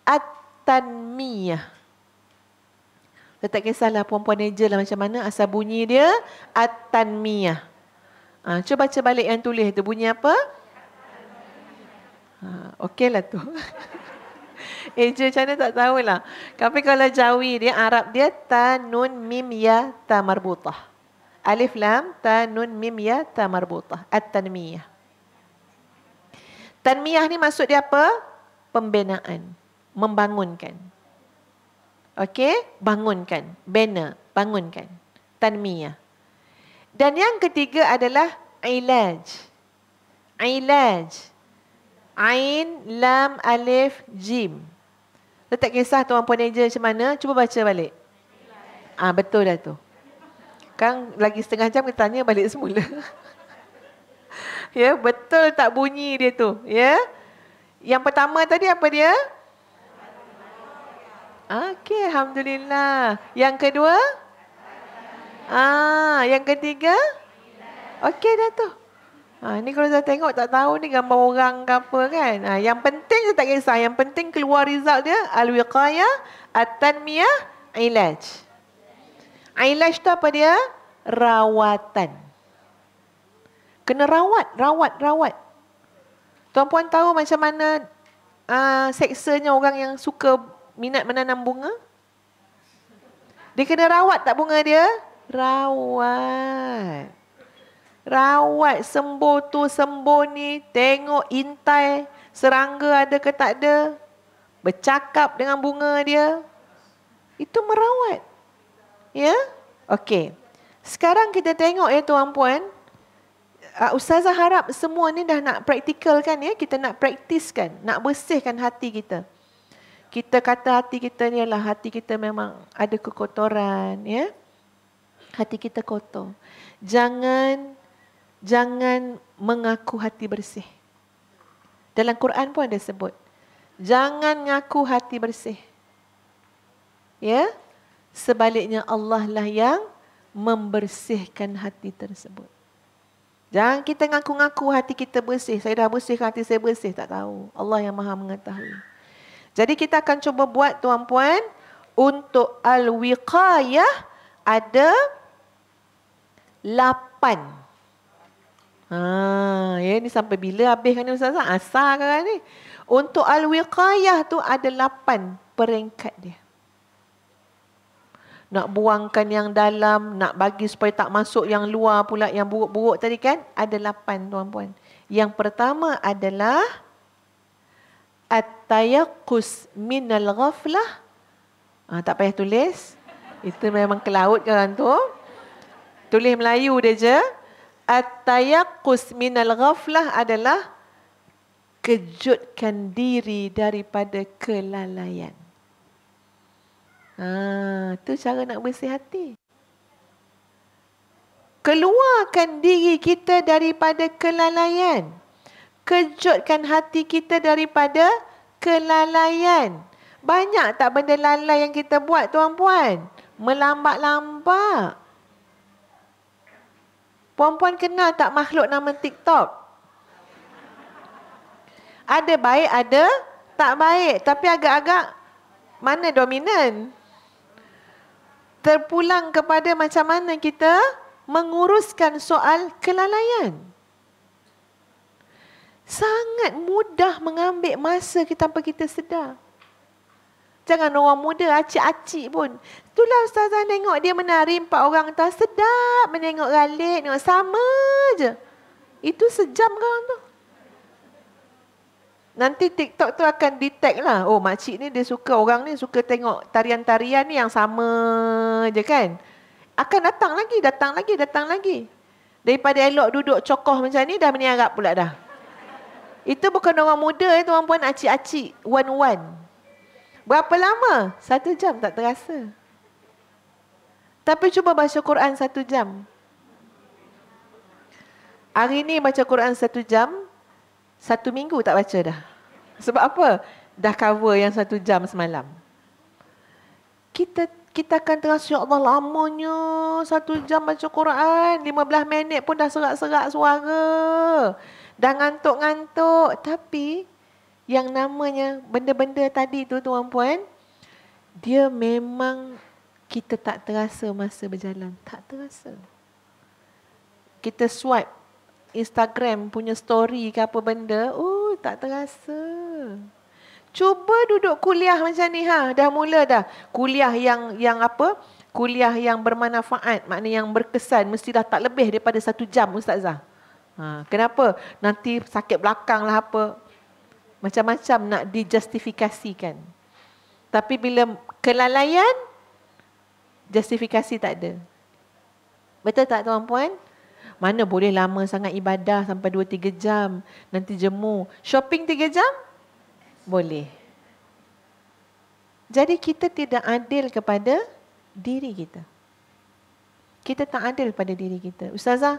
At-Tanmiyah. Tak kisahlah puan-puan eja lah macam mana asal bunyi dia. At-Tanmiyah. Cuba baca balik yang tulis tu. Bunyi apa? Okey lah tu. Eja macam mana tak tahulah. Tapi kalau Jawi dia, Arab dia, ta, nun, mim, ya, ta marbutah. Alif, lam, ta, nun, mim, ya, ta marbutah. At-Tanmiyah. Tanmiyah ni maksud dia apa? Pembinaan. Membangunkan. Okey? Bangunkan. Bina. Bangunkan. Tanmiyah. Dan yang ketiga adalah ilaj. Ilaj. Ain, lam, alif, jim. Tak kisah tuan-puan eja macam mana. Cuba baca balik. Betul dah tu. Kan lagi setengah jam kita tanya balik semula. Ya, betul tak bunyi dia tu? Ya. Yang pertama tadi apa dia? Okey, alhamdulillah. Yang kedua? Yang ketiga? Okey dah tu. Ni kalau saya tengok tak tahu ni gambar orang ke apa kan. Yang penting saya tak kisah. Yang penting keluar result dia. Al-Wiqayah, At-Tanmiyah, Ilaj. Ilaj tu apa dia? Rawatan. Kena rawat. Tuan-puan tahu macam mana seksanya orang yang suka minat menanam bunga? Dia kena rawat tak bunga dia? Rawat, sembuh tu, sembuh ni, tengok intai, serangga ada ke tak ada, bercakap dengan bunga dia. Itu merawat. Ya? Okey. Sekarang kita tengok tuan-puan, Ustazah harap semua ni dah nak praktikalkan kita nak praktiskan, nak bersihkan hati kita. Kita kata hati kita ni adalah hati kita memang ada kekotoran, Hati kita kotor. Jangan mengaku hati bersih. Dalam Quran pun ada sebut. Jangan ngaku hati bersih. Ya? Sebaliknya Allah lah yang membersihkan hati tersebut. Jangan kita ngaku-ngaku hati kita bersih. Saya dah bersihkan hati saya bersih. Tak tahu. Allah yang maha mengetahui. Jadi kita akan cuba buat tuan-puan. Untuk Al-Wiqayah ada 8. Ni sampai bila habis kan ni Ustazah? Asal kan ni? Untuk Al-Wiqayah tu ada 8 peringkat dia. Nak buangkan yang dalam, nak bagi supaya tak masuk yang luar pula, yang buruk-buruk tadi kan. Ada 8 tuan-puan. Yang pertama adalah At-Tayaqqus minal ghaflah. Tak payah tulis. Itu memang ke laut kan tu. Tulis Melayu dia je. At-Tayaqqus minal ghaflah adalah kejutkan diri daripada kelalaian. Tu cara nak bersih hati. Keluarkan diri kita daripada kelalaian. Kejutkan hati kita daripada kelalaian. Banyak tak benda lalai yang kita buat, tuan-puan? Melambat-lambat. Puan-puan kenal tak makhluk nama TikTok? Ada baik, ada tak baik. Tapi agak-agak mana dominan? Terpulang kepada macam mana kita menguruskan soal kelalaian. Sangat mudah mengambil masa kita tanpa kita sedar. Jangan orang muda, acik-acik pun. Itulah ustazah tengok dia menari 4 orang atas. Sedap menengok galik, tengok sama je. Itu sejam kan tu. Nanti TikTok tu akan detect lah. Oh, makcik ni dia suka, orang ni suka tengok tarian-tarian ni yang sama je kan. Akan datang lagi. Daripada elok duduk cokoh macam ni, dah meniarap pula dah. Itu bukan orang muda, tuan-puan, acik-acik. One-one. Berapa lama? 1 jam tak terasa. Tapi cuba baca Quran 1 jam. Hari ni baca Quran 1 jam, 1 minggu tak baca dah. Sebab apa? Dah cover yang 1 jam semalam. Kita akan terasa, ya Allah, lamanya 1 jam baca Quran. 15 minit pun dah serak-serak suara. Dah ngantuk-ngantuk. Tapi yang namanya benda-benda tadi tu, tuan-puan, dia memang kita tak terasa masa berjalan. Tak terasa. Kita swipe Instagram punya story ke apa benda, tak terasa. Cuba duduk kuliah macam ni, dah mula dah. Kuliah yang apa? Kuliah yang bermanfaat, maknanya yang berkesan, mesti dah tak lebih daripada 1 jam, ustazah. Kenapa? Nanti sakit belakang lah apa. Macam-macam nak dijustifikasikan. Tapi bila kelalaian, justifikasi tak ada. Betul tak, tuan-puan? Mana boleh lama sangat ibadah sampai 2-3 jam. Nanti jemu. Shopping 3 jam? Boleh. Jadi kita tidak adil kepada diri kita. Kita tak adil pada diri kita. Ustazah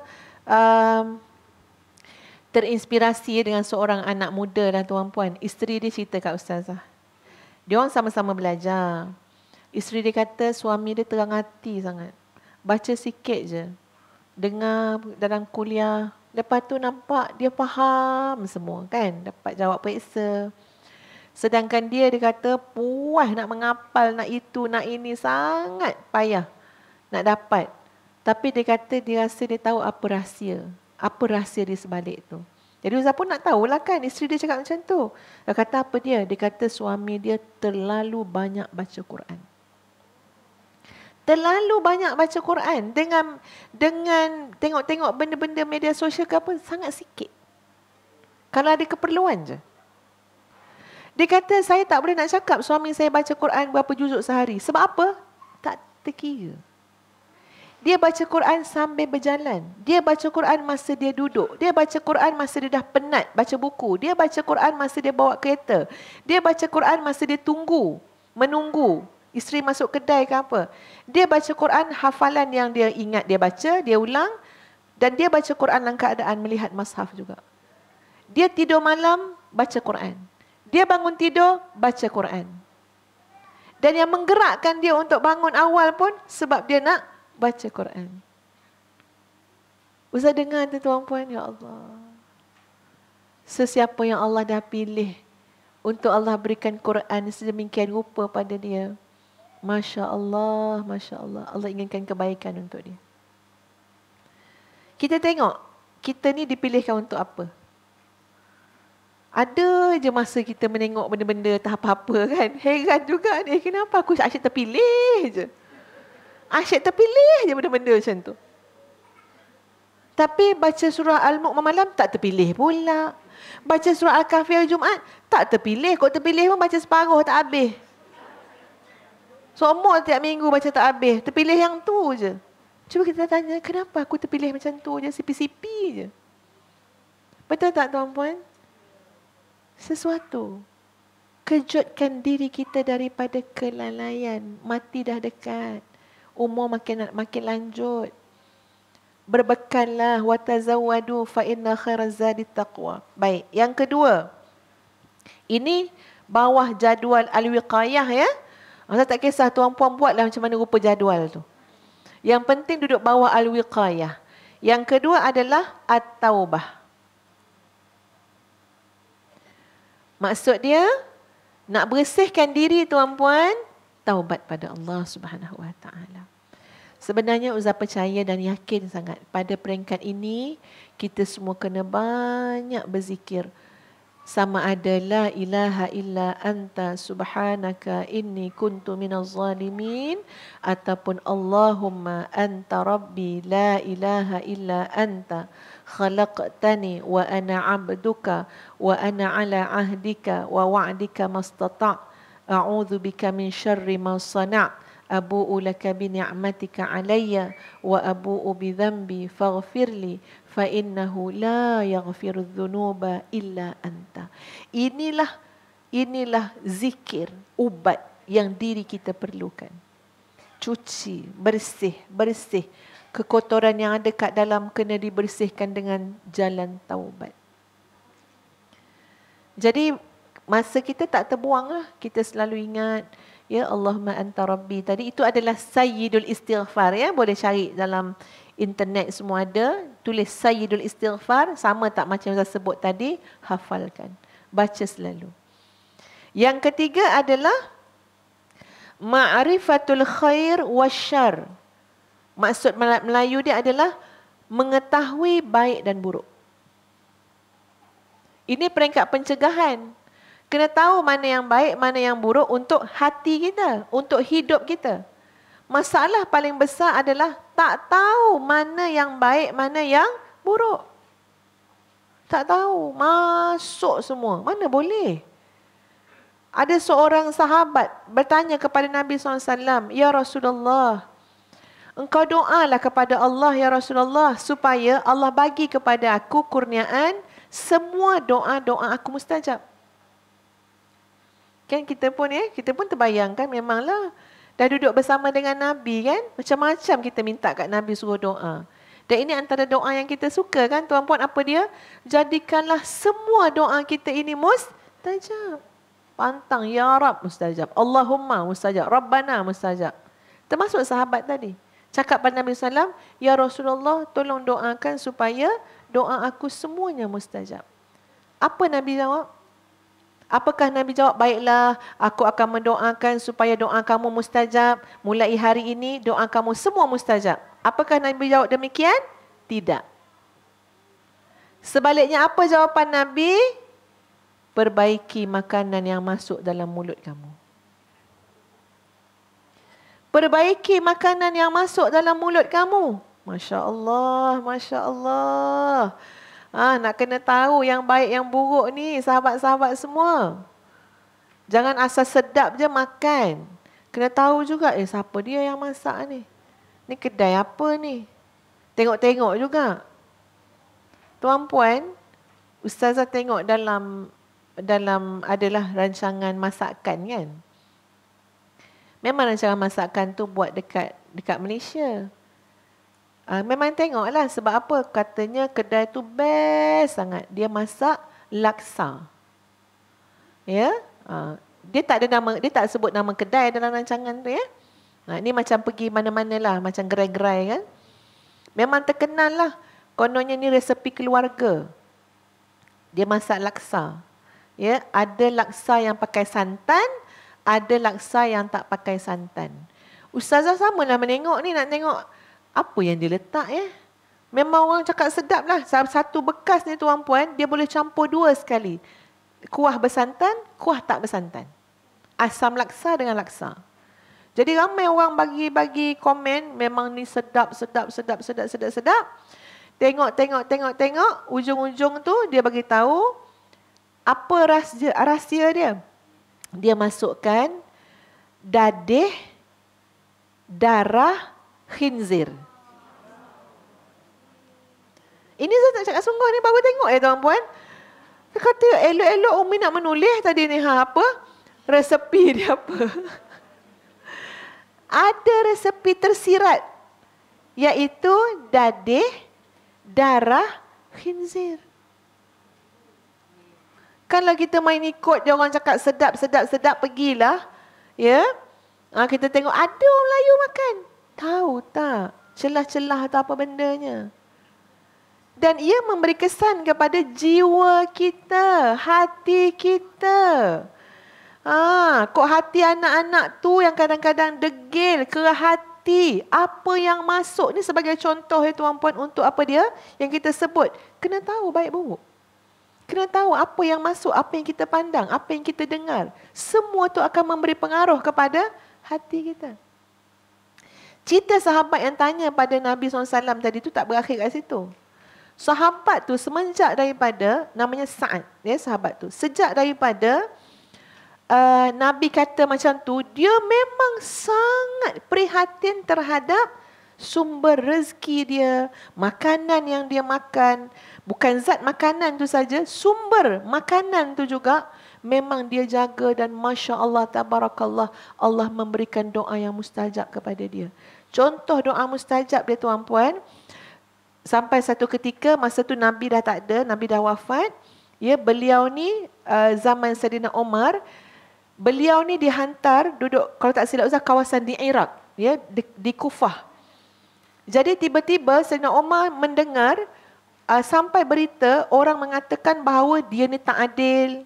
terinspirasi dengan seorang anak muda dan tuan-puan. Isteri dia cerita kat ustazah. Dia orang sama-sama belajar. Isteri dia kata suami dia terang hati sangat. Baca sikit je. Dengar dalam kuliah. Lepas tu nampak dia faham semua kan. Dapat jawab periksa. Sedangkan dia kata puas nak menghafal, nak itu, nak ini. Sangat payah nak dapat. Tapi dia kata dia rasa dia tahu apa rahsia. Apa rahsia di sebalik tu. Jadi Ustaz pun nak tahulah kan. Isteri dia cakap macam tu. Dia kata apa dia? Dia kata suami dia terlalu banyak baca Quran. Terlalu banyak baca Quran. Dengan tengok-tengok benda-benda media sosial ke apa, sangat sikit. Kalau ada keperluan je. Dia kata saya tak boleh nak cakap suami saya baca Quran berapa juzuk sehari. Sebab apa? Tak terkira. Dia baca Quran sambil berjalan. Dia baca Quran masa dia duduk. Dia baca Quran masa dia dah penat baca buku. Dia baca Quran masa dia bawa kereta. Dia baca Quran masa dia menunggu. Isteri masuk kedai ke apa. Dia baca Quran hafalan yang dia ingat dia baca, dia ulang. Dan dia baca Quran dalam keadaan melihat mushaf juga. Dia tidur malam, baca Quran. Dia bangun tidur, baca Quran. Dan yang menggerakkan dia untuk bangun awal pun sebab dia nak baca Quran. Ustaz dengar tu tuan-puan, ya Allah. Sesiapa yang Allah dah pilih untuk Allah berikan Quran sedemikian rupa pada dia. Masya Allah, Masya Allah. Allah inginkan kebaikan untuk dia. Kita tengok, kita ni dipilihkan untuk apa? Ada je masa kita menengok benda-benda tak apa-apa kan. Heran juga ni, kenapa aku asyik terpilih je. Asyik terpilih je benda-benda macam tu. Tapi baca surah Al-Mu'min malam tak terpilih pula. Baca surah Al-Kahfi hari Jumaat tak terpilih. Kok terpilih pun baca separuh tak habis. Semua tiap minggu baca tak habis. Terpilih yang tu je. Cuba kita tanya, kenapa aku terpilih macam tu je, sipi-sipi je. Betul tak tuan-puan? Sesuatu. Kejutkan diri kita daripada kelalaian. Mati dah dekat. Umur makin lanjut. Berbekallah, wa tazawwadu fa inna khairaz zadi taqwa. Baik, yang kedua. Ini bawah jadual al-wiqayah ya. Saya tak kisah tuan puan buatlah macam mana rupa jadual tu. Yang penting duduk bawah al-wiqayah. Yang kedua adalah at-taubah. Maksud dia, nak bersihkan diri tuan-puan, taubat pada Allah Subhanahu Wa Taala. Sebenarnya Ustaz percaya dan yakin sangat pada peringkat ini, kita semua kena banyak berzikir. Sama ada la ilaha illa anta subhanaka inni kuntu minaz zalimin ataupun Allahumma anta rabbi la ilaha illa anta khalaqtani wa ana abduka wa ana ala ahdika wa wa'dika mastata' a'udzu bika min syarri ma sana' abu'u laka bi ni'matika alayya wa abu'u bi dhanbi faghfirli fa innahu la yaghfiru dhunuba illa anta. Inilah zikir, ubat yang diri kita perlukan. Cuci, bersih. Kekotoran yang ada kat dalam kena dibersihkan dengan jalan taubat. Jadi masa kita tak terbuang lah. Kita selalu ingat, ya Allahumma anta rabbi. Tadi itu adalah sayyidul istighfar ya. Boleh cari dalam internet semua ada. Tulis sayyidul istighfar. Sama tak macam saya sebut tadi. Hafalkan. Baca selalu. Yang ketiga adalah ma'rifatul khair wasyar. Maksud Melayu dia adalah mengetahui baik dan buruk. Ini peringkat pencegahan. Kena tahu mana yang baik, mana yang buruk untuk hati kita, untuk hidup kita. Masalah paling besar adalah tak tahu mana yang baik, mana yang buruk. Tak tahu, masuk semua. Mana boleh? Ada seorang sahabat bertanya kepada Nabi SAW, Ya Rasulullah, engkau doalah kepada Allah ya Rasulullah supaya Allah bagi kepada aku kurniaan semua doa-doa aku mustajab. Kan kita pun terbayangkan memanglah dah duduk bersama dengan Nabi kan, macam-macam kita minta kat Nabi suruh doa. Dan ini antara doa yang kita suka kan tuan-puan, apa dia? Jadikanlah semua doa kita ini mustajab. Pantang ya Rab mustajab, Allahumma mustajab, Rabbana mustajab. Termasuk sahabat tadi. Cakap pada Nabi SAW, Ya Rasulullah, tolong doakan supaya doa aku semuanya mustajab. Apa Nabi jawab? Apakah Nabi jawab, baiklah, aku akan mendoakan supaya doa kamu mustajab. Mulai hari ini, doa kamu semua mustajab. Apakah Nabi jawab demikian? Tidak. Sebaliknya, apa jawapan Nabi? Perbaiki makanan yang masuk dalam mulut kamu. Perbaiki makanan yang masuk dalam mulut kamu. Masya Allah, Masya Allah. Nak kena tahu yang baik, yang buruk ni, sahabat-sahabat semua. Jangan asal sedap je makan. Kena tahu juga, siapa dia yang masak ni? Ni kedai apa ni? Tengok-tengok juga. Tuan-puan, Ustazah tengok dalam adalah rancangan masakan kan? Memang rancangan masakan tu buat dekat Malaysia. Memang tengoklah sebab apa? Katanya kedai tu best sangat. Dia masak laksa. Ya? Dia tak ada nama, dia tak sebut nama kedai dalam rancangan tu ya. Ini macam pergi mana-mana lah, macam gerai-gerai kan. Memang terkenal lah. Kononnya ni resepi keluarga. Dia masak laksa. Ya, ada laksa yang pakai santan, ada laksa yang tak pakai santan. Ustazah samalah menengok ni, nak tengok apa yang dia letak ya. Memang orang cakap sedap lah. Satu bekas ni tuan-puan, dia boleh campur dua sekali. Kuah bersantan, kuah tak bersantan. Asam laksa dengan laksa. Jadi ramai orang bagi komen, memang ni sedap. Tengok. Ujung-ujung tu dia bagi tahu apa rahsia dia. Dia masukkan dadih, darah khinzir. Ini saya tak cakap sungguh ni, baru tengok ya tuan-puan. Dia kata elok-elok Umi nak menulis tadi ni apa? Resepi dia apa? Ada resepi tersirat iaitu dadih, darah khinzir. Kalau kita main ikut dia orang cakap sedap, sedap, sedap, pergilah. Ya. Kita tengok ada orang Melayu makan. Tahu tak celah-celah atau apa bendanya. Dan ia memberi kesan kepada jiwa kita, hati kita. Kok hati anak-anak tu yang kadang-kadang degil ke hati. Apa yang masuk ni sebagai contoh ya tuan-puan untuk apa dia? Yang kita sebut. Kena tahu baik buruk. Kena tahu apa yang masuk, apa yang kita pandang, apa yang kita dengar. Semua tu akan memberi pengaruh kepada hati kita. Cerita sahabat yang tanya pada Nabi SAW tadi tu tak berakhir kat situ. Sahabat tu semenjak daripada, namanya Sa'ad, ya sahabat tu. Sejak daripada Nabi kata macam tu, dia memang sangat prihatin terhadap sumber rezeki dia, makanan yang dia makan. Bukan zat makanan tu saja, sumber makanan tu juga memang dia jaga dan Masya Allah, Tabarakallah, Allah memberikan doa yang mustajab kepada dia. Contoh doa mustajab dia tuan-puan, sampai satu ketika masa tu Nabi dah tak ada, Nabi dah wafat. Ya, beliau ni zaman Saidina Umar, beliau ni dihantar duduk, kalau tak silap usah, kawasan di Iraq, ya, di Kufah. Jadi tiba-tiba Saidina Umar mendengar sampai berita orang mengatakan bahawa dia ni tak adil.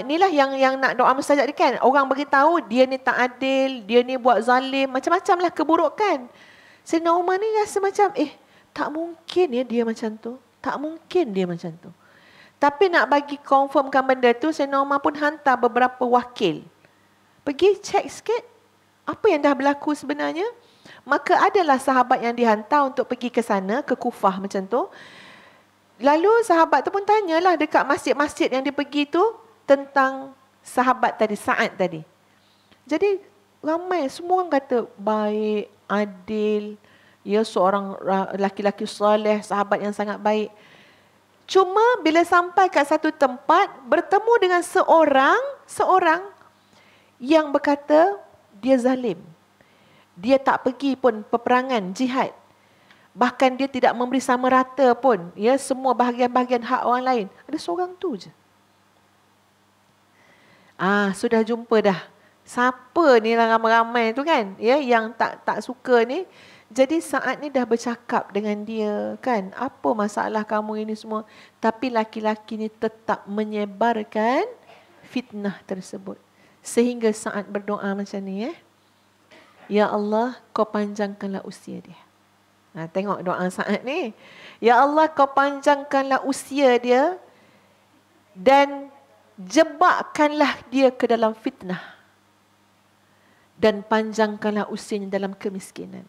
Inilah yang nak doa mustajab ni kan. Orang beritahu dia ni tak adil, dia ni buat zalim, macam-macam lah keburukan. Saidina Umar ni rasa macam, tak mungkin ya dia macam tu. Tak mungkin dia macam tu. Tapi nak bagi confirmkan benda tu, Saidina Umar pun hantar beberapa wakil. Pergi cek sikit, apa yang dah berlaku sebenarnya. Maka adalah sahabat yang dihantar untuk pergi ke sana, ke Kufah macam tu. Lalu sahabat tu pun tanyalah dekat masjid-masjid yang dia pergi tu tentang sahabat tadi, Sa'ad tadi. Jadi ramai, semua orang kata baik, adil, ya seorang laki-laki soleh, sahabat yang sangat baik. Cuma bila sampai kat satu tempat, bertemu dengan seorang yang berkata dia zalim. Dia tak pergi pun peperangan, jihad. Bahkan dia tidak memberi sama rata pun, ya, semua bahagian-bahagian hak orang lain. Ada seorang tu je. Sudah jumpa dah. Siapa ni ramai-ramai tu kan, ya, yang tak suka ni. Jadi Sa'ad ni dah bercakap dengan dia kan, apa masalah kamu ini semua. Tapi laki-laki ni tetap menyebarkan fitnah tersebut. Sehingga Sa'ad berdoa macam ni, ya Allah, kau panjangkanlah usia dia. Tengok doa Sa'ad ni. Ya Allah, kau panjangkanlah usia dia dan jebakkanlah dia ke dalam fitnah. Dan panjangkanlah usianya dalam kemiskinan.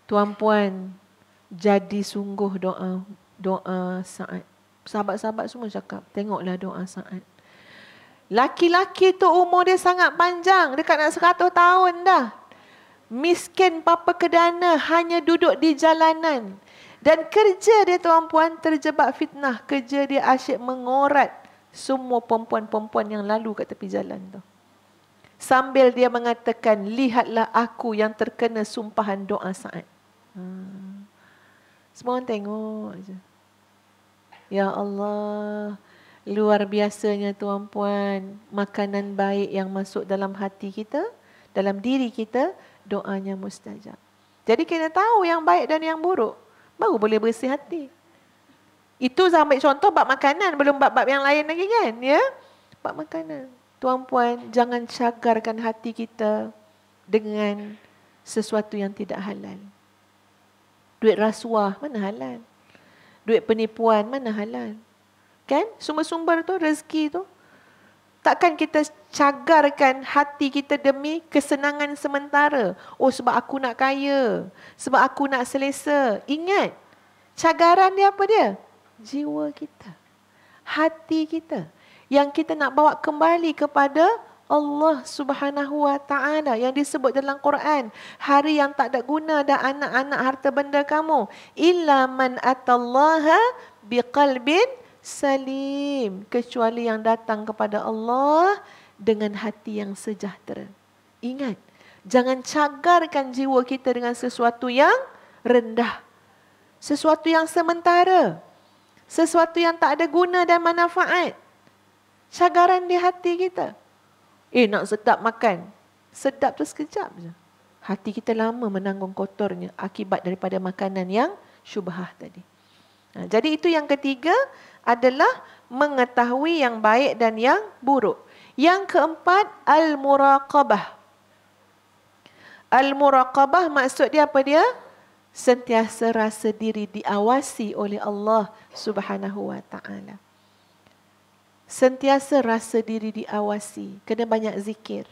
Tuan-puan, jadi sungguh doa Sa'ad. Sahabat-sahabat semua cakap, tengoklah doa Sa'ad. Laki-laki tu umur dia sangat panjang, dekat nak 100 tahun dah. Miskin papa kedana, hanya duduk di jalanan. Dan kerja dia tuan-puan terjebak fitnah. Kerja dia asyik mengorat semua perempuan-perempuan yang lalu kat tepi jalan tu. Sambil dia mengatakan, lihatlah aku yang terkena sumpahan doa Sa'ad. Semua orang tengok je. Ya Allah, luar biasanya tuan-puan, makanan baik yang masuk dalam hati kita, dalam diri kita, doanya mustajab. Jadi kena tahu yang baik dan yang buruk, baru boleh bersih hati. Itu saya ambil contoh bab makanan, belum bab-bab yang lain lagi kan, ya? Bab makanan. Tuan-puan, jangan cagarkan hati kita dengan sesuatu yang tidak halal. Duit rasuah mana halal? Duit penipuan mana halal? Kan? Sumber-sumber tu, rezeki tu. Takkan kita cagarkan hati kita demi kesenangan sementara. Oh, sebab aku nak kaya. Sebab aku nak selesa. Ingat, cagaran dia apa dia? Jiwa kita. Hati kita. Yang kita nak bawa kembali kepada Allah Subhanahu wa ta'ala yang disebut dalam Quran. Hari yang tak ada guna dah anak-anak harta benda kamu. Illa man atallaha biqalbin salim. Kecuali yang datang kepada Allah dengan hati yang sejahtera. Ingat, jangan cagarkan jiwa kita dengan sesuatu yang rendah. Sesuatu yang sementara. Sesuatu yang tak ada guna dan manfaat. Cagaran di hati kita. Nak sedap makan. Sedap tu sekejap je. Hati kita lama menanggung kotornya akibat daripada makanan yang syubhah tadi. Jadi itu yang ketiga adalah mengetahui yang baik dan yang buruk. Yang keempat, al-muraqabah. Al-muraqabah maksud dia apa dia? Sentiasa rasa diri diawasi oleh Allah Subhanahu wa ta'ala. Sentiasa rasa diri diawasi. Kena banyak zikir.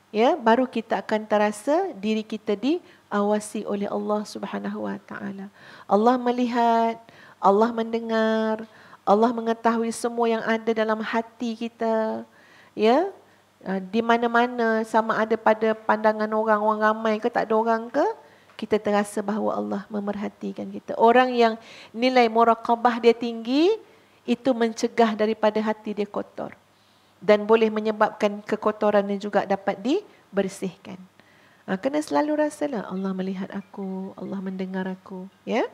Ya, baru kita akan terasa diri kita diawasi oleh Allah Subhanahu wa ta'ala. Allah melihat, Allah mendengar, Allah mengetahui semua yang ada dalam hati kita. Ya, di mana-mana, sama ada pada pandangan orang ramai ke tak ada orang ke, kita terasa bahawa Allah memerhatikan kita. Orang yang nilai muraqabah dia tinggi, itu mencegah daripada hati dia kotor. Dan boleh menyebabkan kekotorannya juga dapat dibersihkan. Kena selalu rasalah Allah melihat aku, Allah mendengar aku. Ya.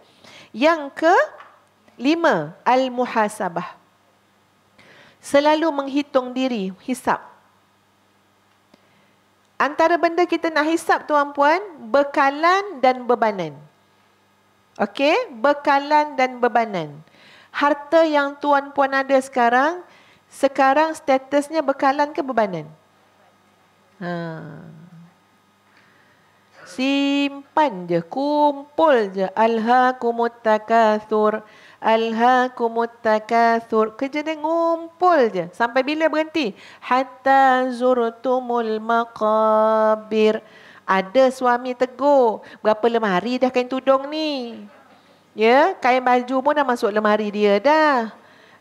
Yang kelima, al-muhasabah. Selalu menghitung diri, hisap. Antara benda kita nak hisap tuan-puan, bekalan dan bebanan. Okey, bekalan dan bebanan. Harta yang tuan-puan ada sekarang statusnya bekalan ke bebanan? Simpan je, kumpul je. Alhaakumut takatsur, alhaakumut takatsur. Kerja dia ngumpul je. Sampai bila berhenti? Hatta zurtumul maqabir. Ada suami tegur, berapa lemari dah kain tudung ni? Ya, kain baju pun dah masuk lemari dia dah.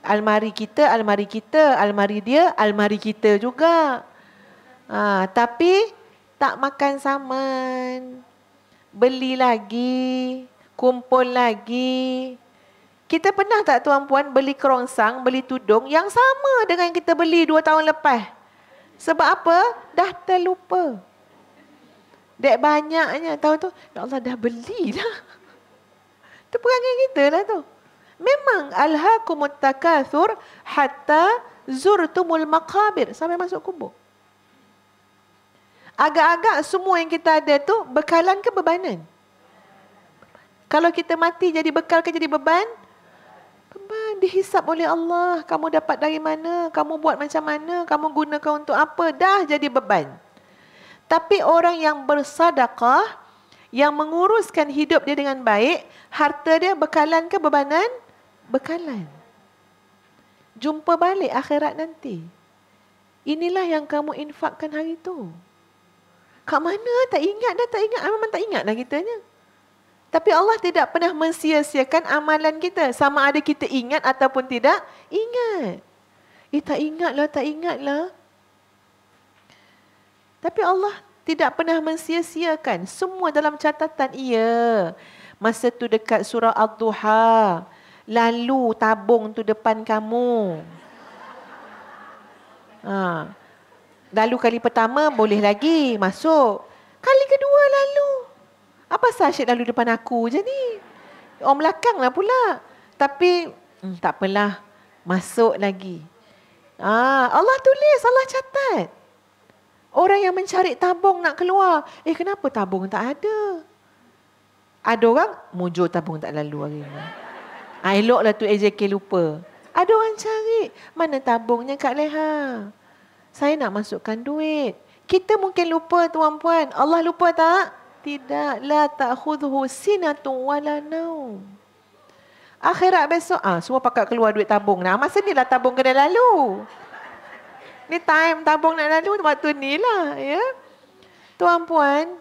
Almari kita, almari kita, almari dia, almari kita juga. Tapi tak makan saman. Beli lagi, kumpul lagi. Kita pernah tak tuan-puan beli kerongsang, beli tudung yang sama dengan yang kita beli 2 tahun lepas? Sebab apa? Dah terlupa. Dek banyaknya, tahu tu, ya Allah dah beli dah. Itu perangai kita lah tu. Memang alhaakumut takatsur hatta zurtumul maqabir. Sampai masuk kubur. Agak-agak semua yang kita ada tu bekalan ke bebanan? Kalau kita mati jadi bekal ke jadi beban? Beban. Dihisap oleh Allah. Kamu dapat dari mana? Kamu buat macam mana? Kamu gunakan untuk apa? Dah jadi beban. Tapi orang yang bersedekah, yang menguruskan hidup dia dengan baik, harta dia bekalan ke bebanan? Bekalan. Jumpa balik akhirat nanti. Inilah yang kamu infakkan hari itu. Kat mana? Tak ingat dah, tak ingat. Memang tak ingat dah kitanya. Tapi Allah tidak pernah mensia-siakan amalan kita. Sama ada kita ingat ataupun tidak ingat. Tak ingatlah, tak ingatlah. Tapi Allah tidak pernah mensia-siakan. Semua dalam catatan. Iya. Masa tu dekat surah Ad-Duha. Lalu tabung tu depan kamu. Lalu kali pertama boleh lagi masuk. Kali kedua lalu. Apa sahaja lalu depan aku je ni? Orang belakang lah pula. Tapi tak apalah. Masuk lagi. Allah tulis, Allah catat. Orang yang mencari tabung nak keluar. Kenapa tabung tak ada? Ada orang, mujur tabung tak lalu hari ni. Eloklah tu AJK lupa. Ada orang cari. Mana tabungnya Kak Leha? Saya nak masukkan duit. Kita mungkin lupa tuan-puan. Allah lupa tak? Tidak. La ta'khudhu sinatun wala naum. Akhirat besok, semua pakat keluar duit tabung. Masa ni lah tabung kena lalu. Ni time tabung nak lalu, waktu ni lah. Ya. Tuan-puan,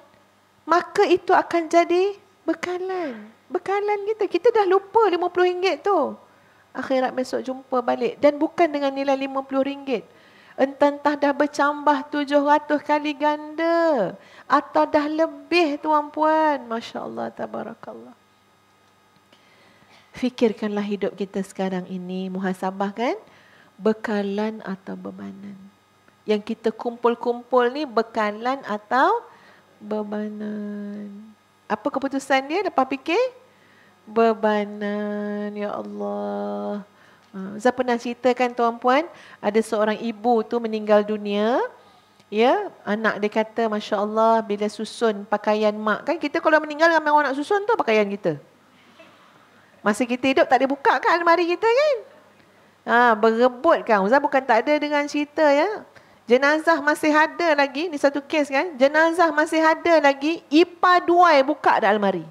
maka itu akan jadi bekalan. Bekalan kita. Kita dah lupa RM50 tu. Akhirat besok jumpa balik. Dan bukan dengan nilai RM50. Entah dah bercambah 700 kali ganda. Atau dah lebih tuan-puan. Masya Allah, tabarakallah. Fikirkanlah hidup kita sekarang ini. Muhasabah kan? Bekalan atau bebanan. Yang kita kumpul-kumpul ni bekalan atau bebanan? Apa keputusan dia lepas fikir? Bebanan. Ya Allah. Saya pernah ceritakan tuan-puan, ada seorang ibu tu meninggal dunia. Ya, anak dia kata, Masya Allah, bila susun pakaian mak. Kan kita kalau meninggal, ramai orang nak susun tu pakaian kita. Masa kita hidup tak ada buka kan almari kita kan? Berebut kan. Ustaz bukan tak ada dengan cerita ya. Jenazah masih ada lagi. Ni satu kes kan. Jenazah masih ada lagi. Ipar duai buka dah almari.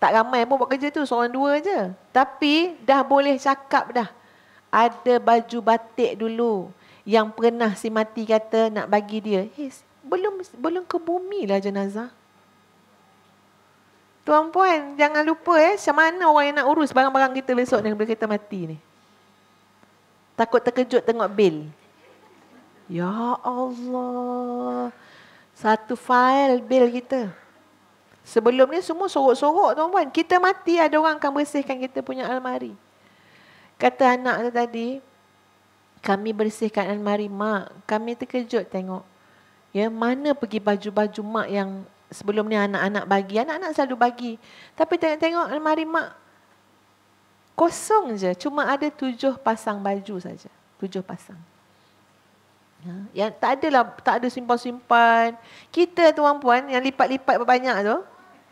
Tak ramai pun buat kerja tu. Seorang dua je. Tapi dah boleh cakap dah. Ada baju batik dulu. Yang pernah si mati kata nak bagi dia. Belum ke bumi lah jenazah. Tuan-puan, jangan lupa macam mana orang yang nak urus barang-barang kita besok ni bila kita mati ni. Takut terkejut tengok bil. Ya Allah. Satu file bil kita. Sebelum ni semua sorok-sorok tuan-puan. Kita mati ada orang akan bersihkan kita punya almari. Kata anak tu tadi, kami bersihkan almari mak. Kami terkejut tengok. Ya, mana pergi baju-baju mak yang sebelum ni anak-anak bagi. Anak-anak selalu bagi. Tapi tengok-tengok almari mak kosong je. Cuma ada 7 pasang baju saja. 7 pasang. Yang tak ada simpan-simpan. Kita tuan-puan yang lipat-lipat banyak tu,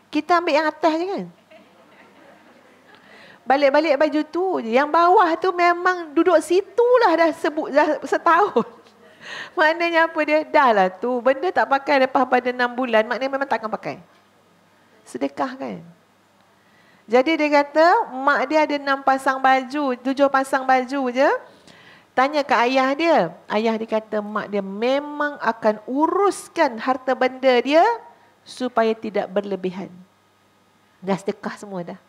kita ambil yang atas je kan. Balik-balik baju tu je. Yang bawah tu memang duduk situlah dah setahun. Maknanya apa dia? Dah lah tu. Benda tak pakai lepas pada 6 bulan. Maknanya memang takkan pakai. Sedekah kan. Jadi dia kata, mak dia ada 6 pasang baju. 7 pasang baju je. Tanya ke ayah dia. Ayah dia kata, mak dia memang akan uruskan harta benda dia supaya tidak berlebihan. Dah sedekah semua dah.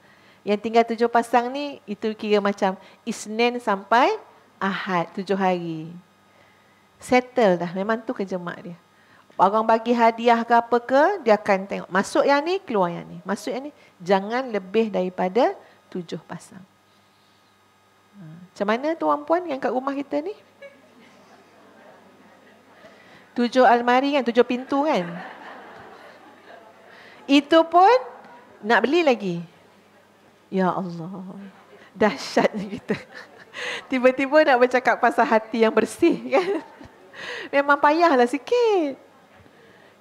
Yang tinggal 7 pasang ni, itu kira macam Isnin sampai Ahad, 7 hari. Settle dah. Memang tu kerja mak dia. Orang bagi hadiah ke apa ke, dia akan tengok. Masuk yang ni, keluar yang ni. Masuk yang ni. Jangan lebih daripada 7 pasang. Macam mana tuan-puan yang kat rumah kita ni? 7 almari kan, 7 pintu kan? Itu pun nak beli lagi. Ya Allah. Dahsyatnya kita. Tiba-tiba nak bercakap pasal hati yang bersih kan? Memang payahlah sikit.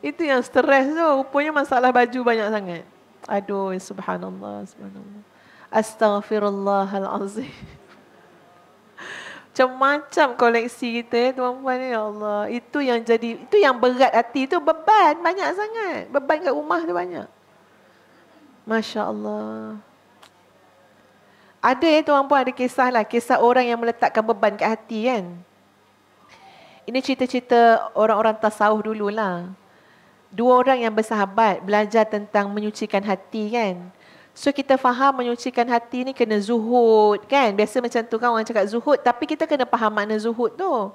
Itu yang stres tu. Rupanya masalah baju banyak sangat. Aduh, subhanallah, subhanallah. Astaghfirullahalazim. Macam-macam koleksi kita tuan-puan, ya Allah. Itu yang berat hati tu, beban banyak sangat. Beban kat rumah tu banyak. Masya Allah. Ada tuan-puan, ada kisah lah. Kisah orang yang meletakkan beban kat hati kan. Ini cerita-cerita orang-orang tasawuf dululah. 2 orang yang bersahabat belajar tentang menyucikan hati kan. So kita faham menyucikan hati ni kena zuhud kan. Biasa macam tu kan orang cakap zuhud. Tapi kita kena faham makna zuhud tu.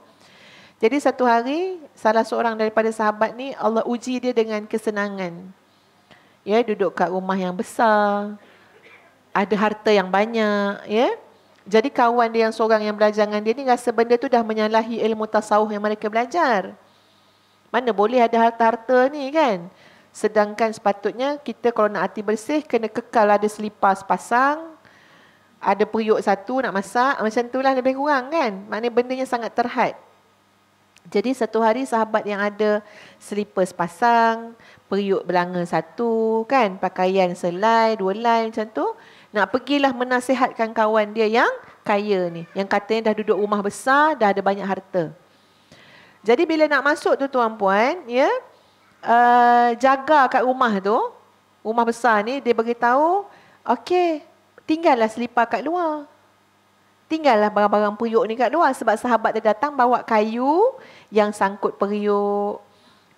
Jadi satu hari salah seorang daripada sahabat ni Allah uji dia dengan kesenangan. Ya, duduk kat rumah yang besar. Ada harta yang banyak. Ya. Jadi kawan dia yang seorang yang belajar dengan dia ni rasa benda tu dah menyalahi ilmu tasawuf yang mereka belajar. Mana boleh ada harta-harta ni kan. Sedangkan sepatutnya kita kalau nak hati bersih kena kekal ada selipar sepasang. Ada periuk satu nak masak. Macam itulah lebih kurang kan. Maknanya bendanya sangat terhad. Jadi satu hari sahabat yang ada selipar sepasang. Periuk belanga satu kan. Pakaian selai, 2 lai macam tu. Nak pergilah menasihatkan kawan dia yang kaya ni. Yang katanya dah duduk rumah besar, dah ada banyak harta. Jadi bila nak masuk tu tuan-puan, ya, jaga kat rumah tu, rumah besar ni, dia beritahu, okey, tinggallah selipar kat luar. Tinggallah barang-barang periuk ni kat luar. Sebab sahabat dia datang bawa kayu yang sangkut periuk.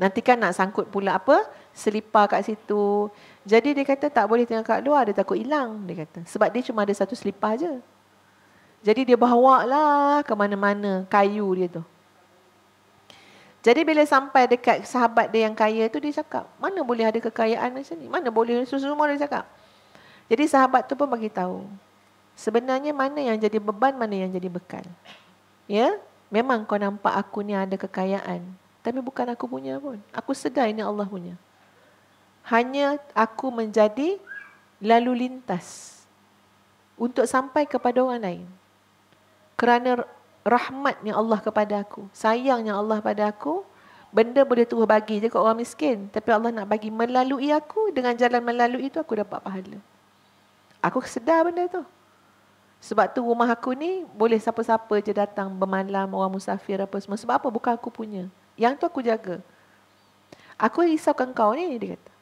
Nanti kan nak sangkut pula apa? Selipar kat situ. Jadi dia kata tak boleh tinggal kat luar, dia takut hilang, dia kata. Sebab dia cuma ada satu selipar je. Jadi dia bawa lah ke mana-mana kayu dia tu. Jadi bila sampai dekat sahabat dia yang kaya tu, dia cakap, mana boleh ada kekayaan macam ni? Mana boleh, semua dia cakap. Jadi sahabat tu pun bagi tahu. Sebenarnya mana yang jadi beban, mana yang jadi bekal. Ya, memang kau nampak aku ni ada kekayaan, tapi bukan aku punya pun. Aku sedar ini Allah punya. Hanya aku menjadi lalu lintas untuk sampai kepada orang lain. Kerana rahmatnya Allah kepada aku, sayangnya Allah pada aku, benda boleh terus bagi je kat orang miskin. Tapi Allah nak bagi melalui aku, dengan jalan melalui itu aku dapat pahala. Aku sedar benda tu. Sebab tu rumah aku ni boleh siapa-siapa je datang bermalam, orang musafir apa semua. Sebab apa? Bukan aku punya. Yang tu aku jaga. Aku risaukan kau ni, dia kata.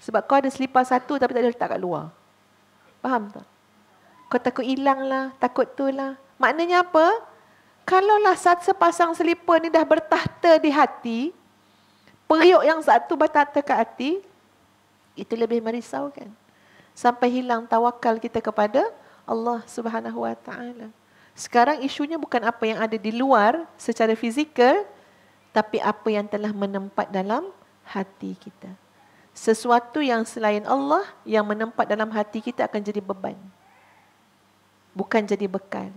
Sebab kau ada selipar satu tapi tak ada letak kat luar. Faham tak? Kau takut hilang lah, takut tu lah. Maknanya apa? Kalaulah sepasang selipar ni dah bertahta di hati, periuk yang satu bertahta kat hati, itu lebih merisaukan. Sampai hilang tawakal kita kepada Allah Subhanahu Wa Taala. Sekarang isunya bukan apa yang ada di luar secara fizikal, tapi apa yang telah menempat dalam hati kita. Sesuatu yang selain Allah yang menempat dalam hati kita akan jadi beban, bukan jadi bekal.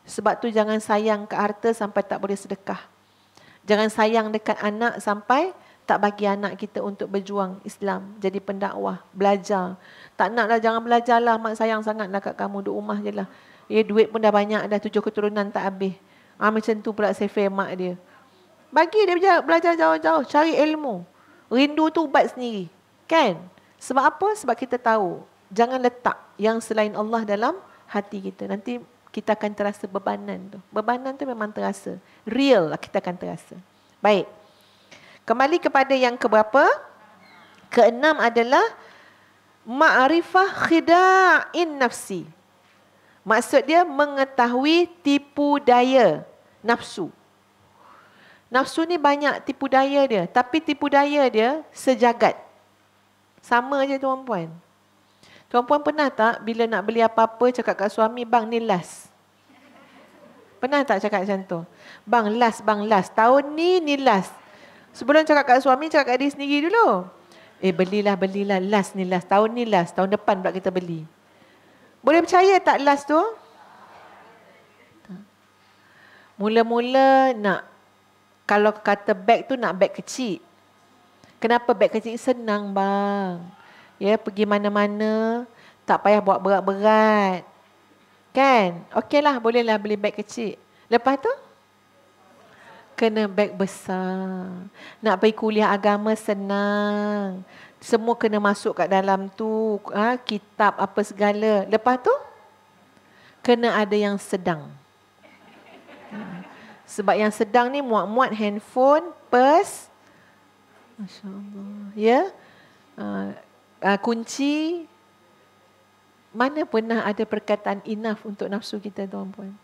Sebab tu jangan sayang ke harta sampai tak boleh sedekah. Jangan sayang dekat anak sampai tak bagi anak kita untuk berjuang Islam, jadi pendakwah, belajar. Tak naklah, jangan belajarlah, mak sayang sangatlah kat kamu, duduk rumah je lah. Ya, duit pun dah banyak, dah 7 keturunan tak habis. Macam tu pula sefer mak dia. Bagi dia belajar jauh-jauh, cari ilmu. Rindu tu ubat sendiri. Kan? Sebab apa? Sebab kita tahu, jangan letak yang selain Allah dalam hati kita. Nanti kita akan terasa bebanan tu. Bebanan tu memang terasa. Real lah kita akan terasa. Baik. Kembali kepada yang keberapa? Keenam adalah ma'rifah khida'in nafsi. Maksud dia mengetahui tipu daya nafsu. Nafsu ni banyak tipu daya dia. Tapi tipu daya dia sejagat. Sama je tuan-puan. Tuan-puan pernah tak bila nak beli apa-apa cakap kat suami, bang ni last. Pernah tak cakap macam tu? Bang last. Tahun ni last. Sebelum cakap kat suami, cakap kat diri sendiri dulu. Belilah, last ni last. Tahun ni last. Tahun depan pula kita beli. Boleh percaya tak last tu? Mula-mula nak, kalau kata beg tu nak beg kecil. Kenapa beg kecil? Senang bang. Ya, pergi mana-mana, tak payah bawa berat-berat. Kan? Okeylah, bolehlah beli beg kecil. Lepas tu? Kena beg besar. Nak pergi kuliah agama senang. Semua kena masuk kat dalam tu. Kitab apa segala. Lepas tu? Kena ada yang sedang. Sebab yang sedang ni muat-muat handphone, purse. Masya Allah. Ya. Kunci. Mana pernah ada perkataan enough untuk nafsu kita, tuan-puan?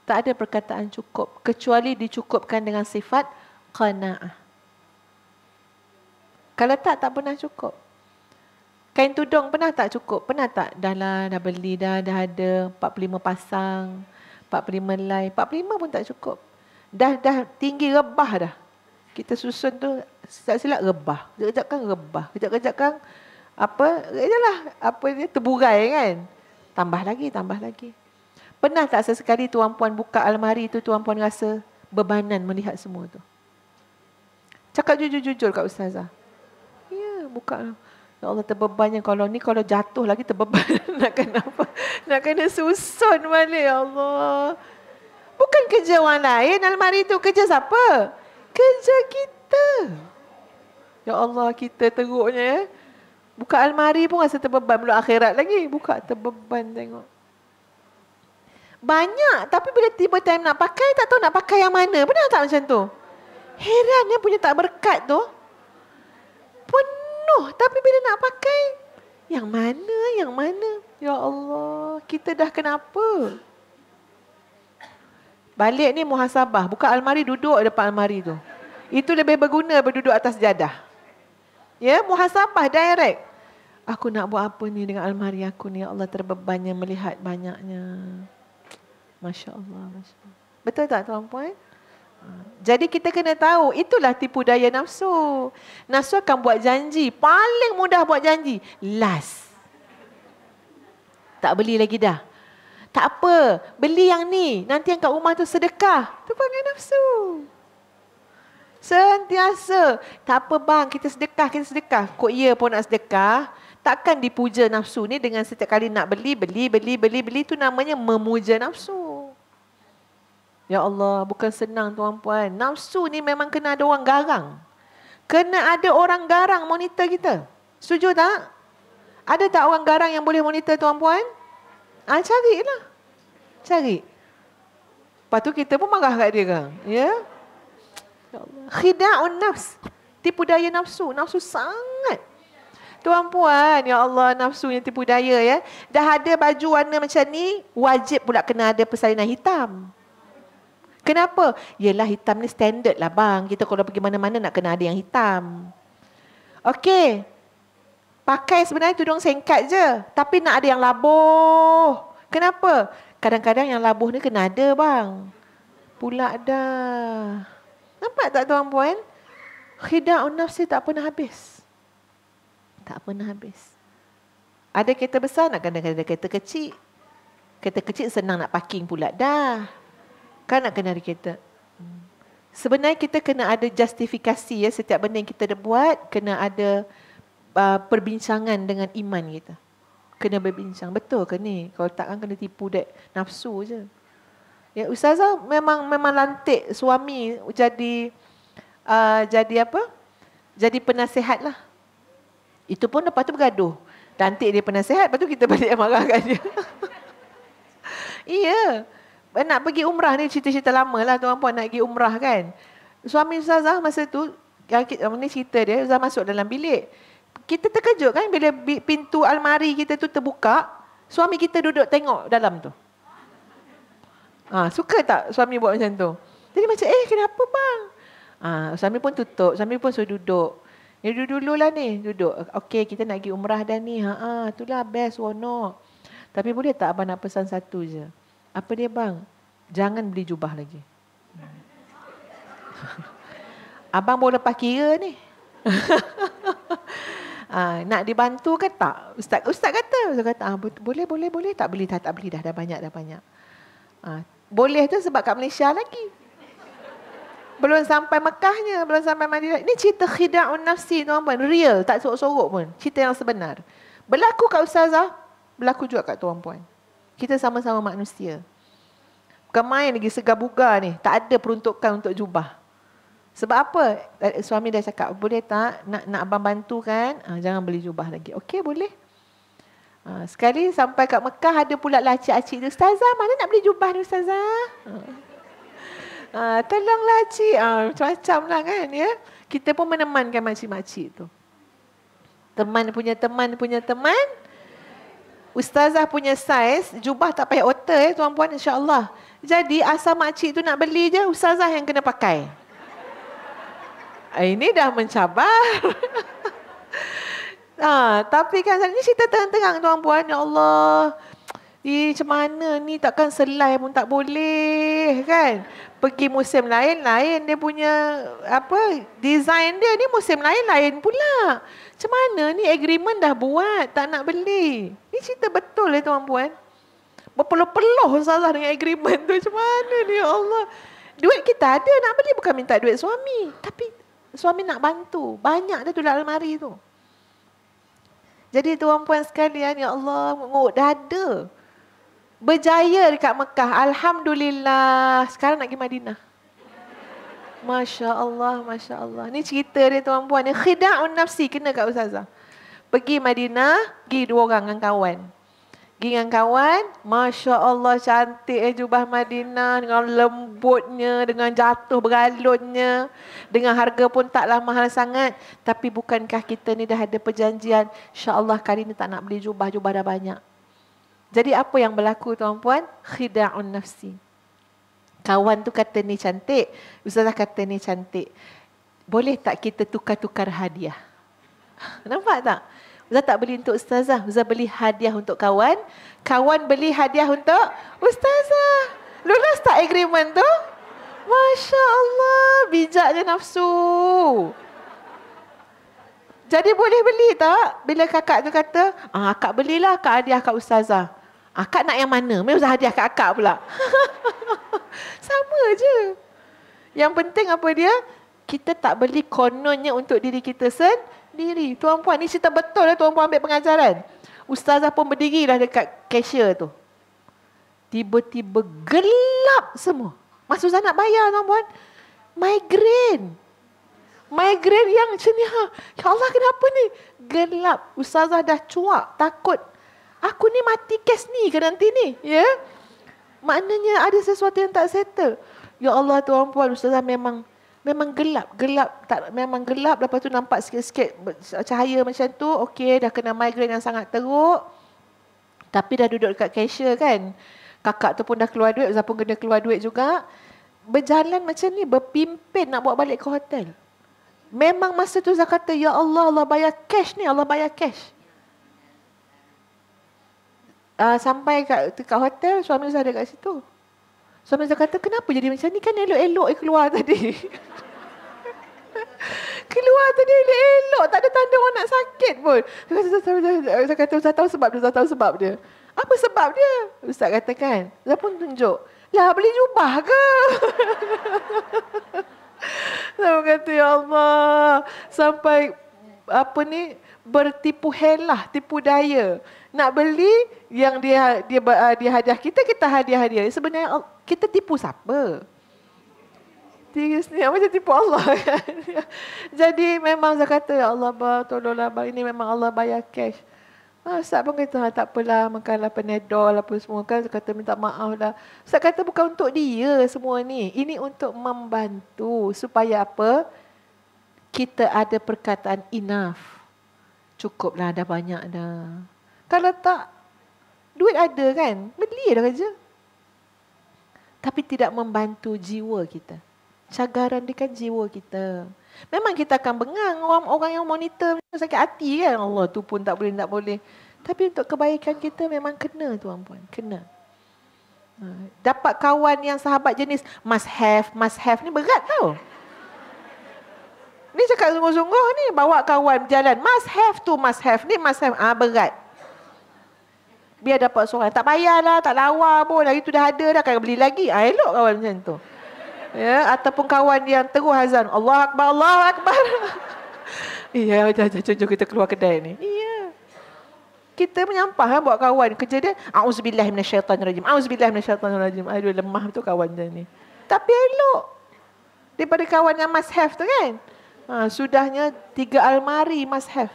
Tak ada perkataan cukup, kecuali dicukupkan dengan sifat qana'ah. Kalau tak pernah cukup. Kain tudung pernah tak cukup? Pernah tak? Dah beli dah ada 45 pasang, 45 helai, 45 pun tak cukup. Dah tinggi rebah dah. Kita susun tu, silap rebah. Kejap-kejap kan rebah. Kejap-kejap kan terburai kan. Tambah lagi. Pernah tak sesekali tuan-puan buka almari tu, tuan-puan rasa bebanan melihat semua tu? Cakap jujur-jujur kat Ustazah. Ya, buka. Ya Allah, terbebannya. Kalau jatuh lagi terbeban. Nak kena apa? Nak kena susun balik. Ya Allah. Bukan kerja orang lain almari tu. Kerja siapa? Kerja kita. Ya Allah, kita teruknya ya. Buka almari pun rasa terbeban. Belum akhirat lagi. Buka terbeban tengok. Banyak, tapi bila tiba time nak pakai, tak tahu nak pakai yang mana. Pernah tak macam tu? Heran ya, punya tak berkat tu. Penuh, tapi bila nak pakai, yang mana? Ya Allah, kita dah kenapa? Balik ni muhasabah, buka almari, duduk depan almari tu. Itu lebih berguna berduduk atas jadah. Ya, muhasabah direct. Aku nak buat apa ni dengan almari aku ni? Ya Allah, terbebannya melihat banyaknya. Masya Allah. Betul tak tuan-puan? Jadi kita kena tahu, itulah tipu daya nafsu. Nafsu akan buat janji. Paling mudah buat janji. Last. Tak beli lagi dah. Tak apa, beli yang ni. Nanti yang kat rumah tu sedekah. Tu panggil nafsu. Sentiasa. Tak apa bang, kita sedekah. Kok ya pun nak sedekah. Takkan dipuja nafsu ni dengan setiap kali nak beli. Tu namanya memuja nafsu. Ya Allah, bukan senang tuan-puan. Nafsu ni memang kena ada orang garang. Kena ada orang garang monitor kita. Setuju tak? Ada tak orang garang yang boleh monitor tuan-puan? Carilah. Cari. Lepas tu kita pun marah kat dia kan. Ya? Ya Allah. Khida'un nafs. Tipu daya nafsu. Nafsu sangat. Tuan-puan, ya Allah, nafsunya tipu daya ya. Dah ada baju warna macam ni, wajib pula kena ada persalinan hitam. Kenapa? Yelah hitam ni standard lah bang. Kita kalau pergi mana-mana nak kena ada yang hitam. Okey. Pakai sebenarnya tudung singkat je. Tapi nak ada yang labuh. Kenapa? Kadang-kadang yang labuh ni kena ada bang. Pula dah. Nampak tak tuan-puan? Khida'un nafsi tak pernah habis. Tak pernah habis. Ada kereta besar nak kena ada kereta kecil. Kereta kecil senang nak parking pula dah. Kan nak kena ada kereta. Sebenarnya kita kena ada justifikasi ya. Setiap benda yang kita buat, kena ada perbincangan dengan iman kita. Kena berbincang. Betul ke ni? Kalau tak kan kena tipu dek nafsu je. Ya, Ustazah memang lantik suami jadi apa? Jadi penasihat lah. Itu pun lepas tu bergaduh. Lantik dia penasihat, lepas tu kita balik marahkan dia. Iya. Nak pergi umrah ni cerita-cerita lama lah tuan-puan nak pergi umrah kan. Suami Ustazah masa tu, ni cerita dia, Ustazah masuk dalam bilik. Kita terkejut kan bila pintu almari kita tu terbuka, suami kita duduk tengok dalam tu. Suka tak suami buat macam tu? Jadi macam, kenapa bang? Suami pun tutup, suami pun suruh duduk. Ya duduk dululah ni, duduk. Okey, kita nak pergi umrah dah ni. Itulah best, seronok. Tapi boleh tak abang nak pesan satu je? Apa dia bang? Jangan beli jubah lagi. Abang boleh lepas kira ni. Nak dibantu ke tak? Ustaz kata, boleh. Tak beli dah banyak. Boleh tu sebab kat Malaysia lagi. Belum sampai Mekahnya, belum sampai Madinah. Ini cerita khida'un nafsi tuan-tuan, real, tak sorok-sorok pun. Cerita yang sebenar. Berlaku kat Ustazah, berlaku juga kat tuan-puan. Kita sama-sama manusia. Bukan main lagi segar-bugar ni. Tak ada peruntukan untuk jubah. Sebab apa? Suami dah cakap, boleh tak nak abang bantu kan? Jangan beli jubah lagi. Okey, boleh. Sekali sampai kat Mekah ada pula lah cik-cik tu. Ustazah, mana nak beli jubah ni Ustazah? Tolonglah cik. Macam-macam lah kan ya. Kita pun menemankan makcik-makcik tu. Teman punya teman. Ustazah punya saiz, jubah tak payah otter tuan-puan insya-Allah. Jadi asal makcik tu nak beli je, Ustazah yang kena pakai. Ini dah mencabar. Tapi kan ini cerita terang-terang tuan-puan, ya Allah. Macam mana ni, takkan selai pun tak boleh kan. Pergi musim lain dia punya design dia ni, musim lain pula. Macam mana ni, agreement dah buat, tak nak beli. Ni cerita betul tuan-puan. Berpeluh-peluh Ustazah dengan agreement tu. Macam mana ni, ya Allah. Duit kita ada, nak beli bukan minta duit suami. Tapi suami nak bantu. Banyak dah tu dalam almari tu. Jadi tuan-puan sekalian, ya Allah, mengurut dada. Berjaya dekat Mekah. Alhamdulillah. Sekarang nak pergi Madinah. Masya Allah. Ni cerita dia tuan-puan. Ni khida'un nafsi kena kat Ustazah. Pergi Madinah, pergi 2 orang dengan kawan. Pergi dengan kawan, Masya Allah cantik jubah Madinah. Dengan lembutnya, dengan jatuh beralunnya. Dengan harga pun taklah mahal sangat. Tapi bukankah kita ni dah ada perjanjian, insya-Allah kali ni tak nak beli jubah dah banyak. Jadi apa yang berlaku tuan-puan? Khida'un nafsi. Kawan tu kata ni cantik, Ustazah kata ni cantik. Boleh tak kita tukar-tukar hadiah? Nampak tak? Ustazah tak beli untuk Ustazah, Ustazah beli hadiah untuk kawan. Kawan beli hadiah untuk Ustazah. Lulus tak agreement tu? Masya Allah, bijaknya nafsu. Jadi boleh beli tak? Bila kakak tu kata, akak belilah akak hadiah kat Ustazah. Akak nak yang mana? Mesti hadiah kat akak pula. Sama je. Yang penting apa dia? Kita tak beli kononnya untuk diri kita sendiri. Tuan-puan, ni cerita betul lah tuan-puan ambil pengajaran. Ustazah pun berdiri dah dekat cashier tu. Tiba-tiba gelap semua. Mas Ustazah nak bayar tuan-puan. Migraine. Migraine yang macam ni. Ya Allah, kenapa ni? Gelap. Ustazah dah cuak, takut. Aku ni mati kes ni ke nanti ni? Ya? Maknanya ada sesuatu yang tak settle. Ya Allah tuan-puan, Ustazah memang gelap. Memang gelap. Lepas tu nampak sikit-sikit cahaya macam tu. Okey, dah kena migraine yang sangat teruk. Tapi dah duduk dekat cashier kan. Kakak tu pun dah keluar duit. Ustazah pun kena keluar duit juga. Berjalan macam ni, berpimpin nak bawa balik ke hotel. Memang masa tu Ustazah kata, ya Allah, Allah bayar cash ni, Allah bayar cash. Sampai kat hotel, suami Ustazah ada kat situ. Suami Ustazah kata, kenapa jadi macam ni? Kan elok-elok keluar tadi. Keluar tadi elok-elok. Tak ada tanda orang nak sakit pun. Ustazah kata, Ustazah tahu sebab dia. Ustazah tahu sebab dia. Apa sebab dia? Ustaz katakan. Ustazah pun tunjuk. Lah, beli jubah ke? Saya kata, ya Allah. Sampai, bertipu helah, tipu daya. Nak beli yang dia hadiah kita hadiah dia. Sebenarnya kita tipu siapa? Macam tipu Allah kan? Jadi memang saya kata, ya Allah, tolonglah, ini memang Allah bayar cash. Ustaz pun kata, tak apalah, makanlah Panadol apa semua kan. Saya kata, minta maaf lah. Ustaz kata, bukan untuk dia semua ni. Ini untuk membantu. Supaya apa? Kita ada perkataan enough. Cukuplah, dah banyak dah. Kalau tak, duit ada kan? Beli dah kerja. Tapi tidak membantu jiwa kita. Cagaran dia kan jiwa kita. Memang kita akan bengang orang yang monitor sakit hati kan. Allah tu pun tak boleh. Tapi untuk kebaikan kita memang kena tuan-puan. Kena. Dapat kawan yang sahabat jenis must have ni berat tau. Ni cakap sungguh-sungguh ni. Bawa kawan berjalan. Must have ni must have. Berat. Biar dapat seorang. Tak payahlah, tak lawa pun. Hari tu dah ada dah, kan beli lagi. Elok kawan macam tu. Ya, ataupun kawan yang terus azan. Allah Akbar, Allah Akbar. Ya, jom kita keluar kedai ni. Iya. Kita menyampah buat kawan. Kerja dia, A'udzubillahiminasyaitanirrajim. A'udzubillahiminasyaitanirrajim. Aduh, lemah tu kawan macam ni. Tapi elok. Daripada kawan yang must have tu kan. Sudahnya 3 almari must have.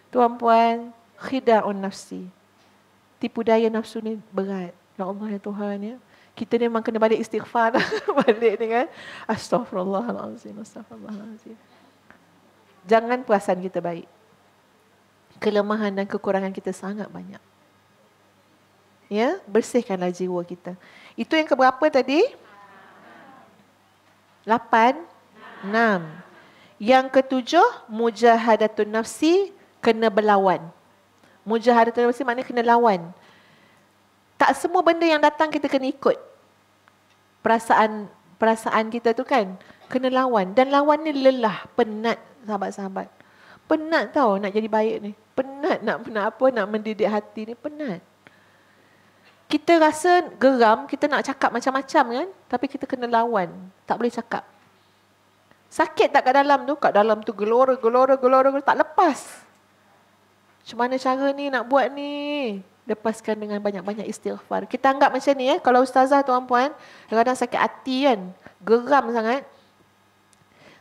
Tuan-puan, khida'un nafsi. Tipu daya nafsu ni berat. Ya Allah ya Tuhan ya. Kita ni memang kena balik istighfar balik ni kan. Astaghfirullahalazim. Astaghfirullahalazim. Jangan perasaan kita baik. Kelemahan dan kekurangan kita sangat banyak. Ya, bersihkanlah jiwa kita. Itu yang keberapa tadi? 8, 6. Yang ketujuh, mujahadatun nafsi, kena berlawan. Mujahadatun nafsi maknanya kena lawan. Tak semua benda yang datang kita kena ikut. Perasaan kita tu kan kena lawan. Dan lawan ni lelah, penat sahabat-sahabat. Penat tau nak jadi baik ni. Penat nak mendidik hati ni, penat. Kita rasa geram, kita nak cakap macam-macam kan, tapi kita kena lawan. Tak boleh cakap. Sakit tak kat dalam tu? Kat dalam tu gelora, tak lepas. Macam mana cara ni nak buat ni? Lepaskan dengan banyak-banyak istighfar. Kita anggap macam ni kalau ustazah tuan-puan, kadang-kadang sakit hati kan, geram sangat.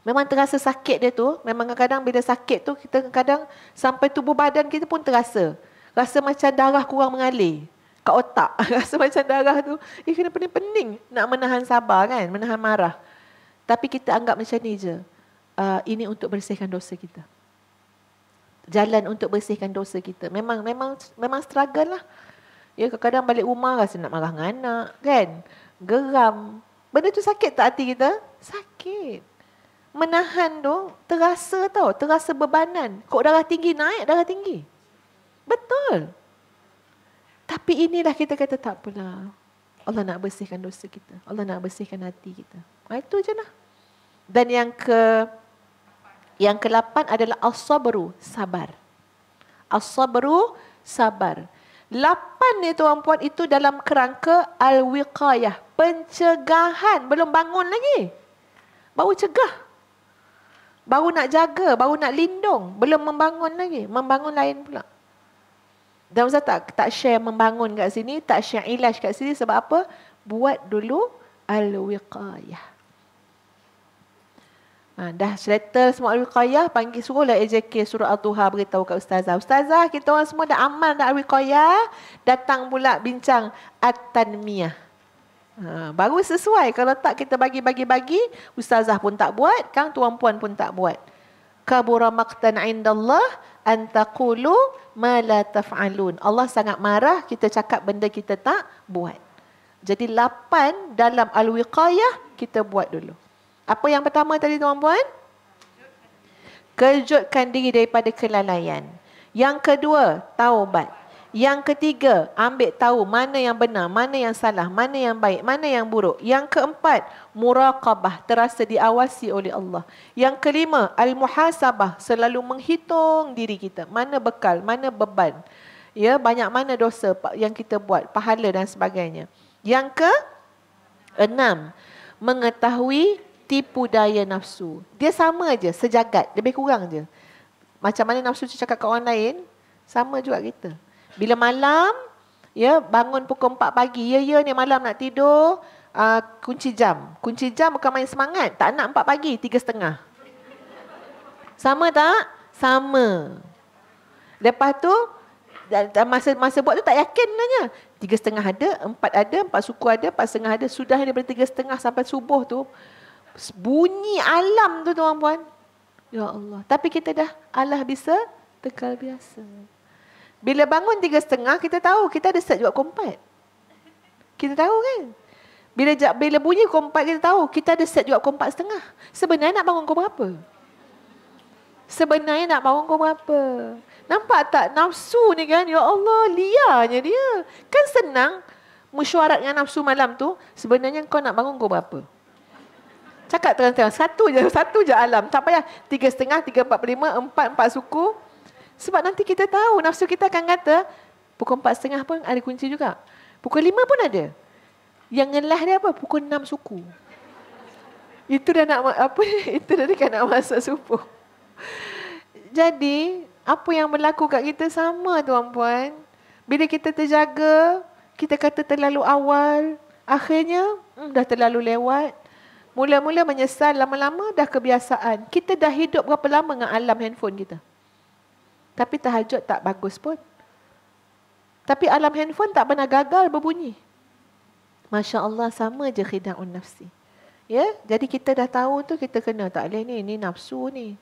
Memang terasa sakit dia tu. Memang kadang-kadang bila sakit tu, kita kadang sampai tubuh badan kita pun terasa. Rasa macam darah kurang mengalir kat otak. Rasa macam darah tu, kena pening-pening nak menahan sabar kan, menahan marah. Tapi kita anggap macam ni je. Ini untuk bersihkan dosa kita. Jalan untuk bersihkan dosa kita. Memang struggle lah. Ya, kadang-kadang balik rumah rasa nak marah dengan anak, kan? Geram. Benda tu sakit tak hati kita? Sakit. Menahan tu terasa tau, terasa bebanan. Kok darah tinggi naik, darah tinggi. Betul. Tapi inilah kita kata tak apalah. Allah nak bersihkan dosa kita. Allah nak bersihkan hati kita. Itu je lah. Dan yang ke-8 adalah as-sabru, sabar. As-sabru, sabar. 8 ni tuan-puan itu dalam kerangka al-wiqayah. Pencegahan. Belum bangun lagi. Baru cegah. Baru nak jaga, baru nak lindung. Belum membangun lagi. Membangun lain pula. Dan Ustaz tak share membangun kat sini, tak share ilaj kat sini sebab apa? Buat dulu al-wiqayah. Dah settle semua al-wiqayah, panggil suruhlah AJK surah Al-Duha beritahu kat ustazah. Ustazah, kita orang semua dah amal dah al-wiqayah, datang pula bincang at-tanmiyah. Baru sesuai. Kalau tak kita bagi-bagi, ustazah pun tak buat, kan tuan-puan pun tak buat. Kabura maqtan indallah an taqulu ma la taf'alun. Allah sangat marah kita cakap benda kita tak buat. Jadi 8 dalam al-wiqayah kita buat dulu. Apa yang pertama tadi tuan-puan? Kejutkan diri daripada kelalaian. Yang kedua, taubat. Yang ketiga, ambil tahu mana yang benar, mana yang salah, mana yang baik, mana yang buruk. Yang keempat, muraqabah, terasa diawasi oleh Allah. Yang kelima, al-muhasabah, selalu menghitung diri kita. Mana bekal, mana beban. Ya, banyak mana dosa yang kita buat, pahala dan sebagainya. Yang keenam, mengetahui tipu daya nafsu. Dia sama je, sejagat, lebih kurang je. Macam mana nafsu cakap kat orang lain, sama juga kita. Bila malam, ya bangun pukul 4 pagi, ya ni malam nak tidur, kunci jam. Kunci jam bukan main semangat, tak nak 4 pagi, 3:30. Sama tak? Sama. Lepas tu, masa buat tu tak yakin sebenarnya. 3:30 ada, 4 ada, 4 suku ada, 4:30 ada. Sudah daripada 3:30 sampai subuh tu, bunyi alam tu tuan-puan. Ya Allah. Tapi kita dah alah bisa, tekal biasa. Bila bangun 3:30, kita tahu kita ada set juga pukul 4. Kita tahu kan? Bila bunyi pukul 4, kita tahu kita ada set juga pukul 4:30. Sebenarnya nak bangun pukul berapa? Sebenarnya nak bangun pukul berapa? Nampak tak nafsu ni kan? Ya Allah, liarnya dia. Kan senang mesyuarat dengan nafsu malam tu. Sebenarnya kau nak bangun pukul berapa? Cakap terang-terang. Satu je alam. Tak payah 3:30, 3:45, 4 suku. Sebab nanti kita tahu nafsu kita akan kata pukul 4:30 pun ada kunci juga. Pukul 5 pun ada. Yang ngelah dia apa? Pukul 6 suku. Itu dah nak apa? Itu dah dekat nak masuk subuh. Jadi, apa yang berlaku kat kita sama tuan-puan. Bila kita terjaga, kita kata terlalu awal, akhirnya dah terlalu lewat. Mula-mula menyesal, lama-lama dah kebiasaan. Kita dah hidup berapa lama dengan alam handphone kita? Tapi tahajud tak bagus pun. Tapi alam handphone tak pernah gagal berbunyi. Masya Allah, sama je khida'un nafsi. Ya, jadi kita dah tahu tu, kita kena tak boleh ni nafsu ni.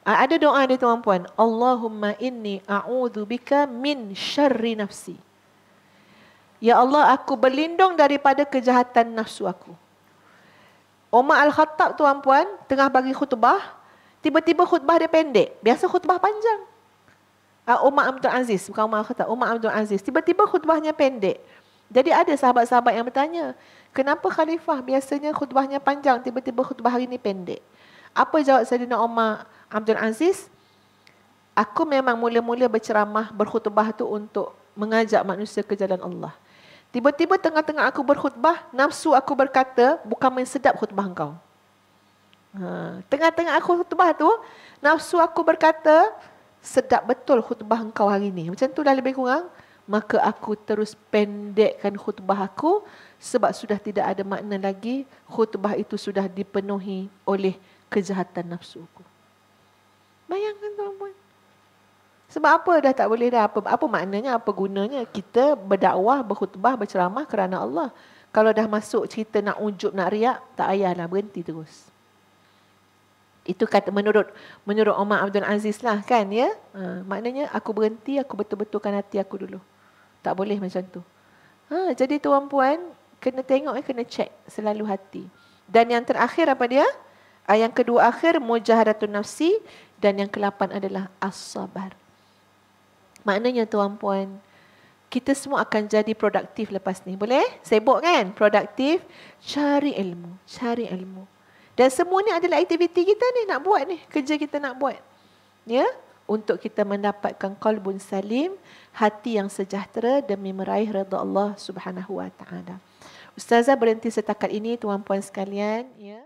Ada doa dia tuan-puan. Allahumma inni a'udzubika min syarri nafsi. Ya Allah, aku berlindung daripada kejahatan nafsu aku. Umar Al-Khattab tuan-puan, tengah bagi khutbah, tiba-tiba khutbah dia pendek. Biasa khutbah panjang. Umar Abdul Aziz, bukan Umar Al-Khattab, Umar Abdul Aziz. Tiba-tiba khutbahnya pendek. Jadi ada sahabat-sahabat yang bertanya, kenapa Khalifah biasanya khutbahnya panjang, tiba-tiba khutbah hari ini pendek? Apa jawab Sayyidina Umar Abdul Aziz? Aku memang mula-mula berceramah, berkhutbah tu untuk mengajak manusia ke jalan Allah. Tiba-tiba tengah-tengah aku berkhutbah, nafsu aku berkata, bukan main sedap khutbah engkau. Tengah-tengah aku khutbah tu, nafsu aku berkata, sedap betul khutbah engkau hari ni. Macam tu dah lebih kurang. Maka aku terus pendekkan khutbah aku sebab sudah tidak ada makna lagi. Khutbah itu sudah dipenuhi oleh kejahatan nafsu aku. Bayangkan tuan-puan. Sebab apa dah tak boleh dah? Apa maknanya, apa gunanya kita berdakwah, berkhutbah, berceramah kerana Allah. Kalau dah masuk cerita nak ujub, nak riak, tak payahlah, berhenti terus. Itu kata menurut Umar Abdul Aziz lah kan ya. Maknanya aku berhenti, aku betul-betulkan hati aku dulu. Tak boleh macam tu. Jadi tuan-puan, kena tengok, kena cek selalu hati. Dan yang terakhir apa dia? Yang kedua akhir, mujahadatun nafsi. Dan yang ke-8 adalah as-sabar. Maknanya tuan-puan, kita semua akan jadi produktif lepas ni. Boleh? Sibuk kan? Produktif. Cari ilmu. Cari ilmu. Dan semua ni adalah aktiviti kita ni nak buat ni. Kerja kita nak buat. Ya? untuk kita mendapatkan qalbun salim, hati yang sejahtera demi meraih redha Allah Subhanahu Wa Taala. Ustazah berhenti setakat ini tuan-puan sekalian, ya.